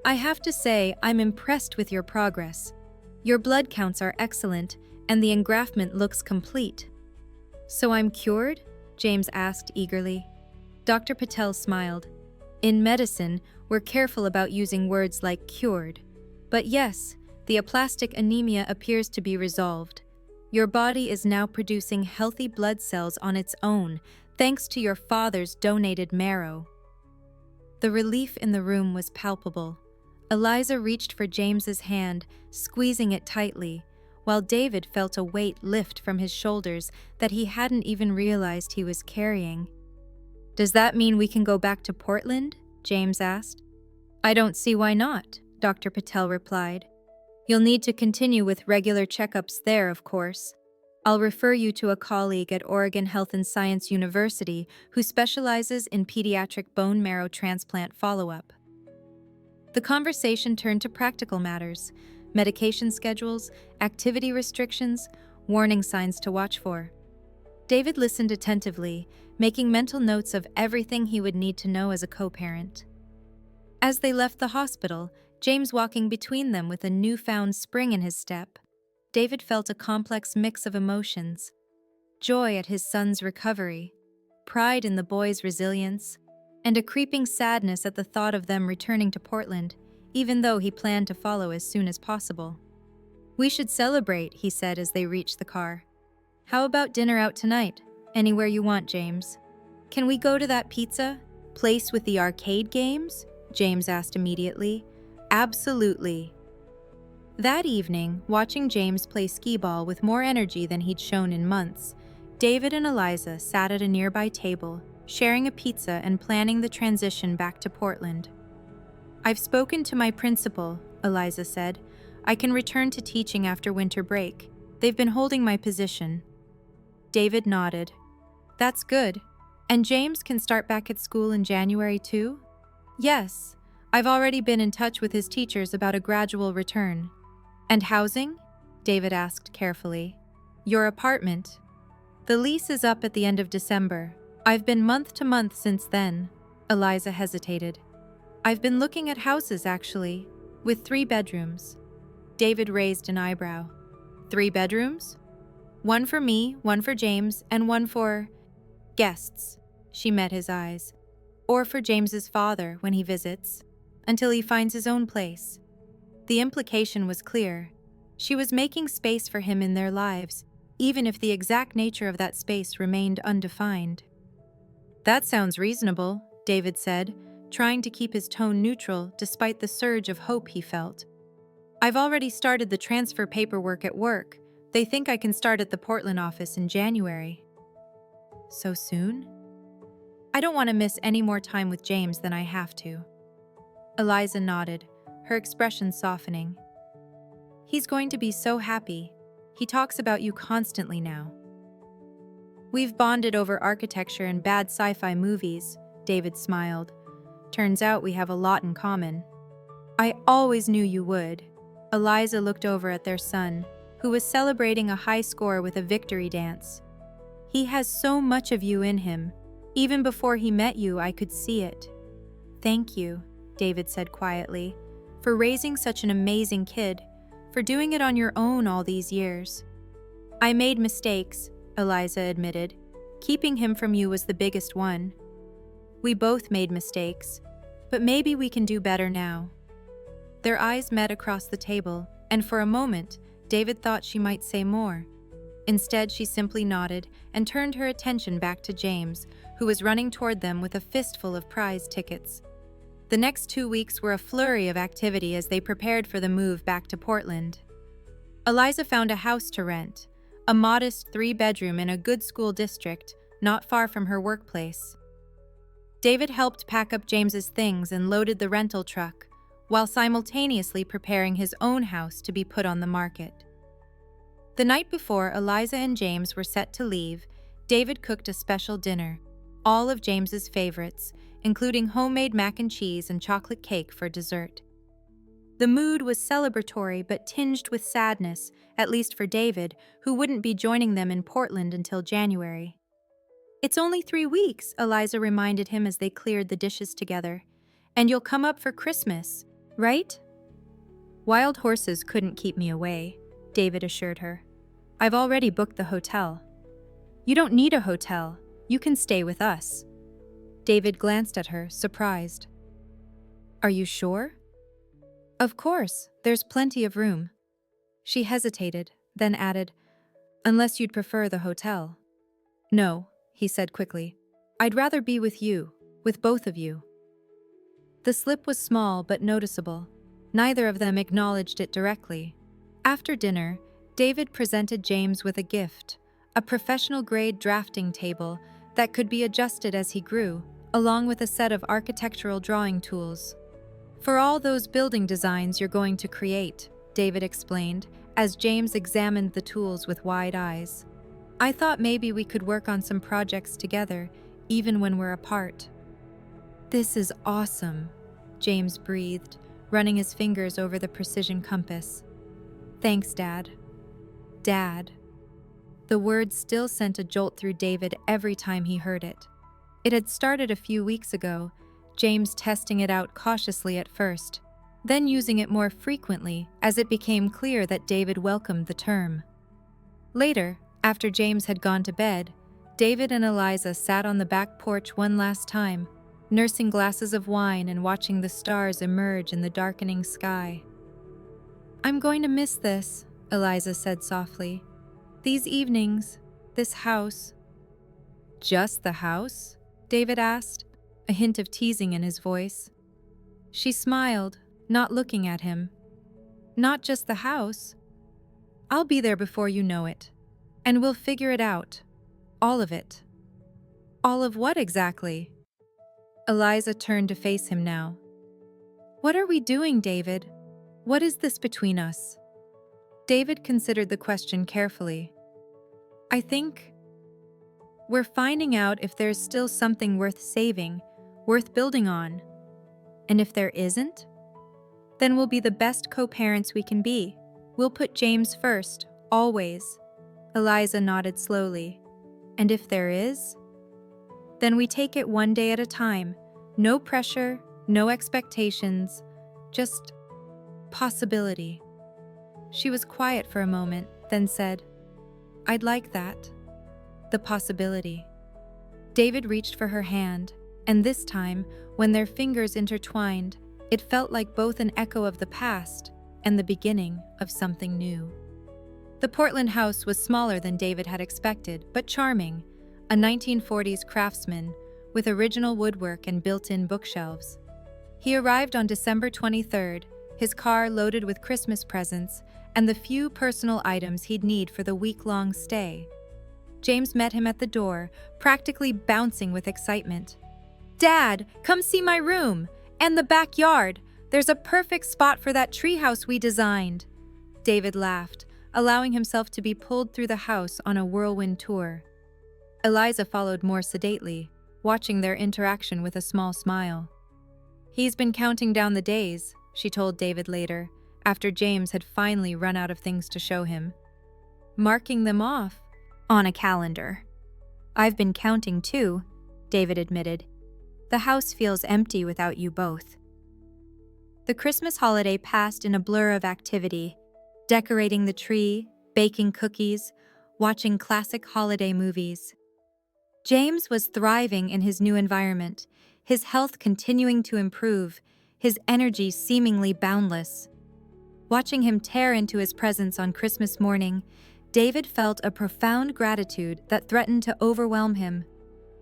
"I have to say I'm impressed with your progress. Your blood counts are excellent, and the engraftment looks complete." "So I'm cured?" James asked eagerly. Dr. Patel smiled. "In medicine, we're careful about using words like cured. But yes, the aplastic anemia appears to be resolved. Your body is now producing healthy blood cells on its own, thanks to your father's donated marrow." The relief in the room was palpable. Eliza reached for James's hand, squeezing it tightly, while David felt a weight lift from his shoulders that he hadn't even realized he was carrying. "Does that mean we can go back to Portland?" James asked. "I don't see why not," Dr. Patel replied. "You'll need to continue with regular checkups there, of course. I'll refer you to a colleague at Oregon Health and Science University who specializes in pediatric bone marrow transplant follow-up." The conversation turned to practical matters, medication schedules, activity restrictions, warning signs to watch for. David listened attentively, making mental notes of everything he would need to know as a co-parent. As they left the hospital, James walking between them with a newfound spring in his step, David felt a complex mix of emotions: joy at his son's recovery, pride in the boy's resilience, and a creeping sadness at the thought of them returning to Portland, even though he planned to follow as soon as possible. "We should celebrate," he said as they reached the car. "How about dinner out tonight? Anywhere you want, James." "Can we go to that pizza place with the arcade games?" James asked immediately. Absolutely. That evening, watching James play skee-ball with more energy than he'd shown in months, David and Eliza sat at a nearby table, sharing a pizza and planning the transition back to Portland. "I've spoken to my principal," Eliza said. "I can return to teaching after winter break. They've been holding my position." David nodded. "That's good. And James can start back at school in January too?" "Yes. I've already been in touch with his teachers about a gradual return." "And housing?" David asked carefully. "Your apartment?" "The lease is up at the end of December. I've been month to month since then." Eliza hesitated. "I've been looking at houses, actually, with 3 bedrooms." David raised an eyebrow. 3 bedrooms? "One for me, one for James, and one for guests." She met his eyes. "Or for James's father when he visits, until he finds his own place." The implication was clear. She was making space for him in their lives, even if the exact nature of that space remained undefined. "That sounds reasonable," David said, trying to keep his tone neutral despite the surge of hope he felt. "I've already started the transfer paperwork at work. They think I can start at the Portland office in January." "So soon?" "I don't want to miss any more time with James than I have to." Eliza nodded, her expression softening. "He's going to be so happy. He talks about you constantly now." "We've bonded over architecture and bad sci-fi movies," David smiled. "Turns out we have a lot in common." "I always knew you would." Eliza looked over at their son, who was celebrating a high score with a victory dance. "He has so much of you in him. Even before he met you, I could see it." "Thank you," David said quietly, "for raising such an amazing kid, for doing it on your own all these years." "I made mistakes," Eliza admitted. "Keeping him from you was the biggest one." "We both made mistakes, but maybe we can do better now." Their eyes met across the table, and for a moment, David thought she might say more. Instead, she simply nodded and turned her attention back to James, who was running toward them with a fistful of prize tickets. The next 2 weeks were a flurry of activity as they prepared for the move back to Portland. Eliza found a house to rent, a modest 3-bedroom in a good school district not far from her workplace. David helped pack up James's things and loaded the rental truck, while simultaneously preparing his own house to be put on the market. The night before Eliza and James were set to leave, David cooked a special dinner, all of James's favorites, including homemade mac and cheese and chocolate cake for dessert. The mood was celebratory but tinged with sadness, at least for David, who wouldn't be joining them in Portland until January. "It's only 3 weeks," Eliza reminded him as they cleared the dishes together. "And you'll come up for Christmas, right?" "Wild horses couldn't keep me away," David assured her. "I've already booked the hotel." "You don't need a hotel. You can stay with us." David glanced at her, surprised. "Are you sure?" "Of course, there's plenty of room." She hesitated, then added, "Unless you'd prefer the hotel." "No," he said quickly. "I'd rather be with you, with both of you." The slip was small but noticeable. Neither of them acknowledged it directly. After dinner, David presented James with a gift, a professional-grade drafting table that could be adjusted as he grew, along with a set of architectural drawing tools. "For all those building designs you're going to create," David explained, as James examined the tools with wide eyes. "I thought maybe we could work on some projects together, even when we're apart." "This is awesome," James breathed, running his fingers over the precision compass. "Thanks, Dad." Dad. The word still sent a jolt through David every time he heard it. It had started a few weeks ago, James testing it out cautiously at first, then using it more frequently as it became clear that David welcomed the term. Later, after James had gone to bed, David and Eliza sat on the back porch one last time, nursing glasses of wine and watching the stars emerge in the darkening sky. "I'm going to miss this," Eliza said softly. "These evenings, this house." "Just the house?" David asked, a hint of teasing in his voice. She smiled, not looking at him. Not just the house. I'll be there before you know it. And we'll figure it out. All of it. All of what exactly? Eliza turned to face him now. What are we doing, David? What is this between us? David considered the question carefully. I think we're finding out if there's still something worth saving, worth building on. And if there isn't, then we'll be the best co-parents we can be. We'll put James first, always. Eliza nodded slowly. And if there is, then we take it one day at a time. No pressure, no expectations, just possibility. She was quiet for a moment, then said, I'd like that. The possibility. David reached for her hand, and this time, when their fingers intertwined, it felt like both an echo of the past and the beginning of something new. The Portland house was smaller than David had expected, but charming, a 1940s craftsman with original woodwork and built-in bookshelves. He arrived on December 23rd, his car loaded with Christmas presents and the few personal items he'd need for the week-long stay. James met him at the door, practically bouncing with excitement. Dad, come see my room! And the backyard! There's a perfect spot for that treehouse we designed! David laughed, allowing himself to be pulled through the house on a whirlwind tour. Eliza followed more sedately, watching their interaction with a small smile. He's been counting down the days, she told David later, after James had finally run out of things to show him. Marking them off on a calendar. I've been counting too, David admitted. The house feels empty without you both. The Christmas holiday passed in a blur of activity, decorating the tree, baking cookies, watching classic holiday movies. James was thriving in his new environment, his health continuing to improve, his energy seemingly boundless. Watching him tear into his presents on Christmas morning, David felt a profound gratitude that threatened to overwhelm him.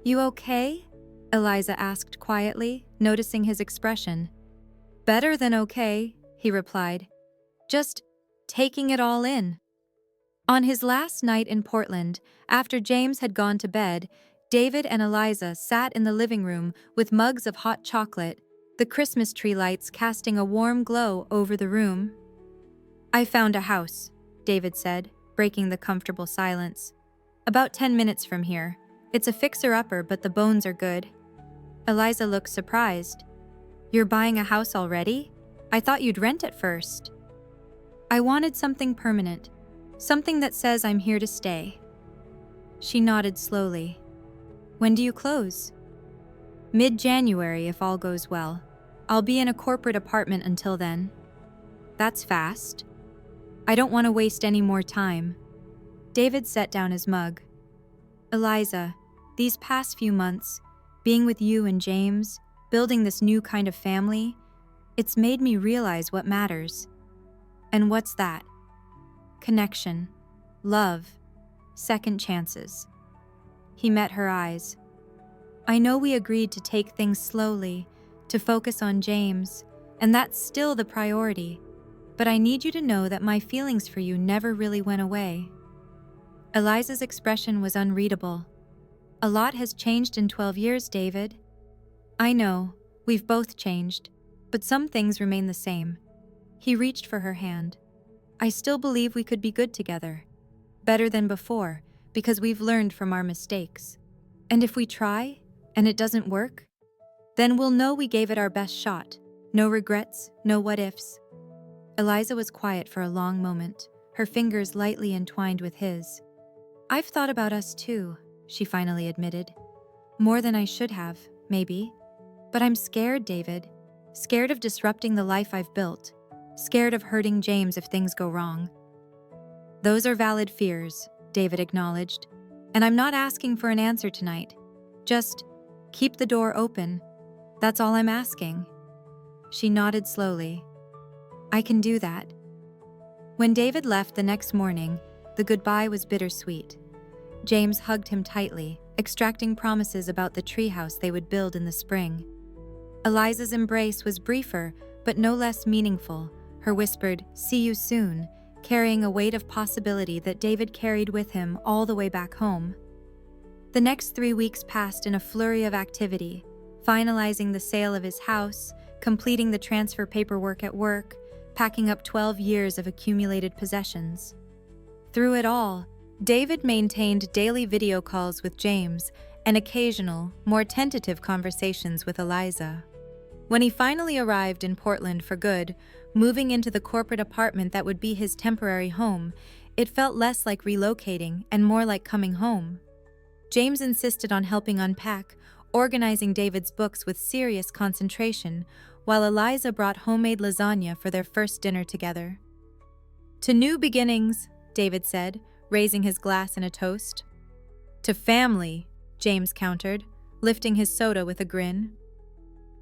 You okay? Eliza asked quietly, noticing his expression. Better than okay, he replied. Just taking it all in. On his last night in Portland, after James had gone to bed, David and Eliza sat in the living room with mugs of hot chocolate, the Christmas tree lights casting a warm glow over the room. I found a house, David said, breaking the comfortable silence. About 10 minutes from here. It's a fixer-upper, but the bones are good. Eliza looked surprised. You're buying a house already? I thought you'd rent it first. I wanted something permanent, something that says I'm here to stay. She nodded slowly. When do you close? Mid-January, if all goes well. I'll be in a corporate apartment until then. That's fast. I don't want to waste any more time. David set down his mug. Eliza, these past few months, being with you and James, building this new kind of family, it's made me realize what matters. And what's that? Connection, love, second chances. He met her eyes. I know we agreed to take things slowly, to focus on James, and that's still the priority. But I need you to know that my feelings for you never really went away. Eliza's expression was unreadable. A lot has changed in 12 years, David. I know, we've both changed, but some things remain the same. He reached for her hand. I still believe we could be good together. Better than before, because we've learned from our mistakes. And if we try, and it doesn't work, then we'll know we gave it our best shot. No regrets, no what-ifs. Eliza was quiet for a long moment, her fingers lightly entwined with his. I've thought about us too, she finally admitted. More than I should have, maybe. But I'm scared, David. Scared of disrupting the life I've built. Scared of hurting James if things go wrong. Those are valid fears, David acknowledged. And I'm not asking for an answer tonight. Just keep the door open. That's all I'm asking. She nodded slowly. I can do that. When David left the next morning, the goodbye was bittersweet. James hugged him tightly, extracting promises about the treehouse they would build in the spring. Eliza's embrace was briefer, but no less meaningful, her whispered, "See you soon," carrying a weight of possibility that David carried with him all the way back home. The next 3 weeks passed in a flurry of activity, finalizing the sale of his house, completing the transfer paperwork at work, packing up 12 years of accumulated possessions. Through it all, David maintained daily video calls with James and occasional, more tentative conversations with Eliza. When he finally arrived in Portland for good, moving into the corporate apartment that would be his temporary home, it felt less like relocating and more like coming home. James insisted on helping unpack, organizing David's books with serious concentration, while Eliza brought homemade lasagna for their first dinner together. "To new beginnings," David said, raising his glass in a toast. "To family," James countered, lifting his soda with a grin.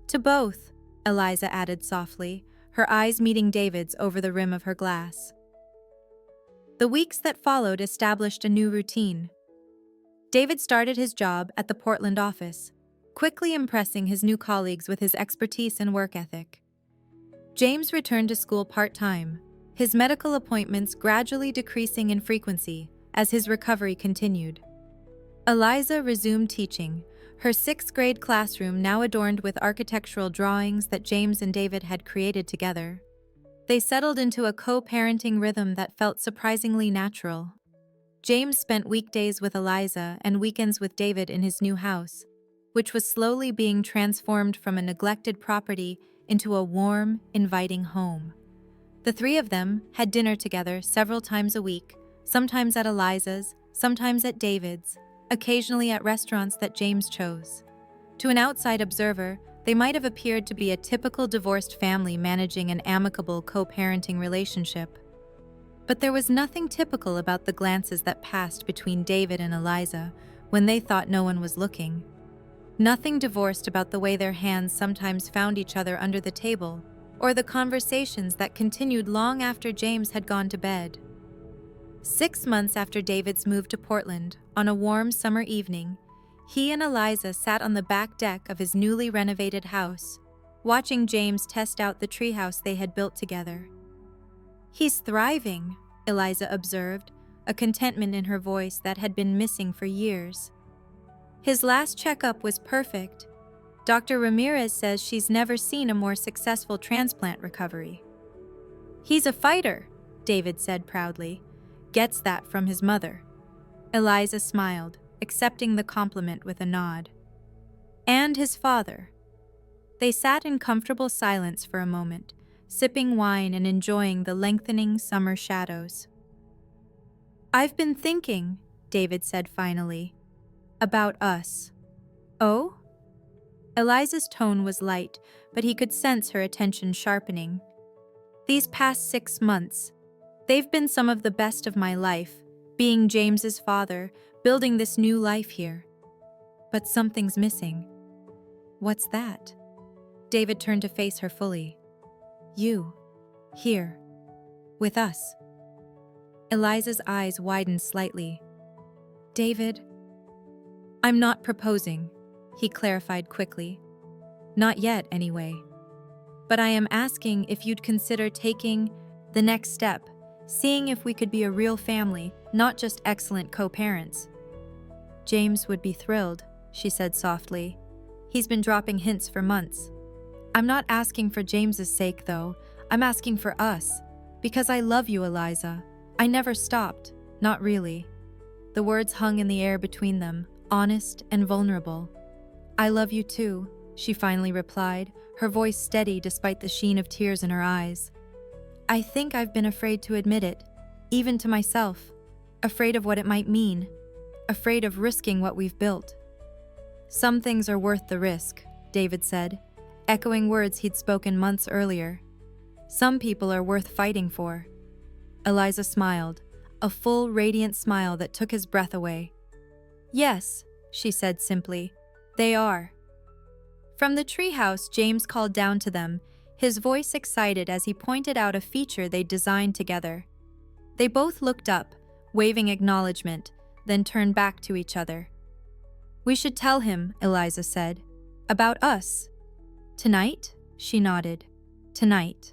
"To both," Eliza added softly, her eyes meeting David's over the rim of her glass. The weeks that followed established a new routine. David started his job at the Portland office, quickly impressing his new colleagues with his expertise and work ethic. James returned to school part-time, his medical appointments gradually decreasing in frequency as his recovery continued. Eliza resumed teaching, her 6th-grade classroom now adorned with architectural drawings that James and David had created together. They settled into a co-parenting rhythm that felt surprisingly natural. James spent weekdays with Eliza and weekends with David in his new house, which was slowly being transformed from a neglected property into a warm, inviting home. The three of them had dinner together several times a week, sometimes at Eliza's, sometimes at David's, occasionally at restaurants that James chose. To an outside observer, they might have appeared to be a typical divorced family managing an amicable co-parenting relationship. But there was nothing typical about the glances that passed between David and Eliza when they thought no one was looking. Nothing divorced about the way their hands sometimes found each other under the table, or the conversations that continued long after James had gone to bed. 6 months after David's move to Portland, on a warm summer evening, he and Eliza sat on the back deck of his newly renovated house, watching James test out the treehouse they had built together. "He's thriving," Eliza observed, a contentment in her voice that had been missing for years. "His last checkup was perfect. Dr. Ramirez says she's never seen a more successful transplant recovery." "He's a fighter," David said proudly. "Gets that from his mother." Eliza smiled, accepting the compliment with a nod. "And his father." They sat in comfortable silence for a moment, sipping wine and enjoying the lengthening summer shadows. "I've been thinking," David said finally, "about us." "Oh?" Eliza's tone was light, but he could sense her attention sharpening. "These past 6 months, they've been some of the best of my life, being James's father, building this new life here. But something's missing." "What's that?" David turned to face her fully. "You. Here. With us." Eliza's eyes widened slightly. "David, I'm not proposing," he clarified quickly. "Not yet, anyway. But I am asking if you'd consider taking the next step, seeing if we could be a real family, not just excellent co-parents." "James would be thrilled," she said softly. "He's been dropping hints for months. I'm not asking for James's sake, though. I'm asking for us. Because I love you, Eliza. I never stopped. Not really." The words hung in the air between them, honest and vulnerable. "I love you too," she finally replied, her voice steady despite the sheen of tears in her eyes. "I think I've been afraid to admit it, even to myself. Afraid of what it might mean. Afraid of risking what we've built." "Some things are worth the risk," David said, echoing words he'd spoken months earlier. "Some people are worth fighting for." Eliza smiled, a full, radiant smile that took his breath away. "Yes," she said simply, "they are." From the treehouse, James called down to them, his voice excited as he pointed out a feature they'd designed together. They both looked up, waving acknowledgement, then turned back to each other. "We should tell him," Eliza said. "About us." "Tonight?" she nodded. Tonight.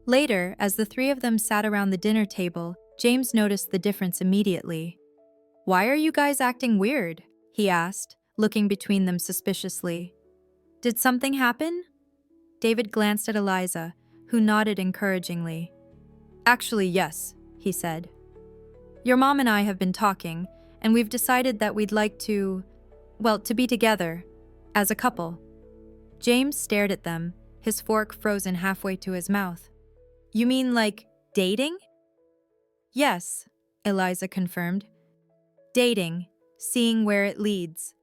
Later, as the three of them sat around the dinner table, James noticed the difference immediately. "Why are you guys acting weird?" he asked, looking between them suspiciously. "Did something happen?" David glanced at Eliza, who nodded encouragingly. "Actually, yes," he said. "Your mom and I have been talking, and we've decided that we'd like to be together, as a couple." James stared at them, his fork frozen halfway to his mouth. "You mean like dating?" "Yes," Eliza confirmed. "Dating, seeing where it leads."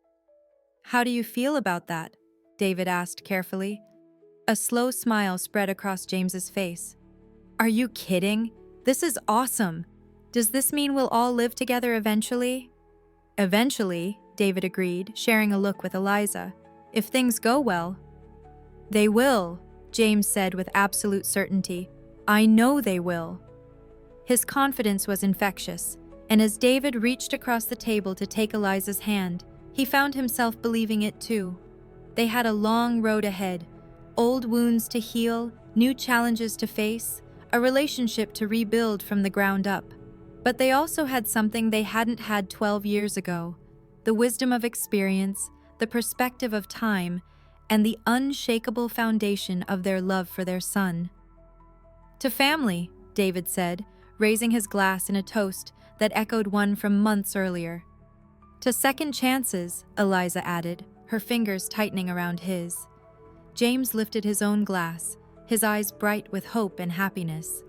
"How do you feel about that?" David asked carefully. A slow smile spread across James's face. "Are you kidding? This is awesome. Does this mean we'll all live together eventually?" "Eventually," David agreed, sharing a look with Eliza. "If things go well." "They will," James said with absolute certainty. "I know they will." His confidence was infectious, and as David reached across the table to take Eliza's hand, he found himself believing it too. They had a long road ahead, old wounds to heal, new challenges to face, a relationship to rebuild from the ground up. But they also had something they hadn't had 12 years ago: the wisdom of experience, the perspective of time, and the unshakable foundation of their love for their son. "To family," David said, raising his glass in a toast that echoed one from months earlier. "To second chances," Eliza added, her fingers tightening around his. James lifted his own glass, his eyes bright with hope and happiness.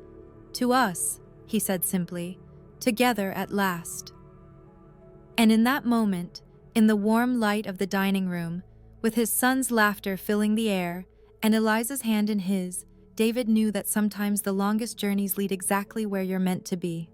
"To us," he said simply, "together at last." And in that moment, in the warm light of the dining room, with his son's laughter filling the air and Eliza's hand in his, David knew that sometimes the longest journeys lead exactly where you're meant to be.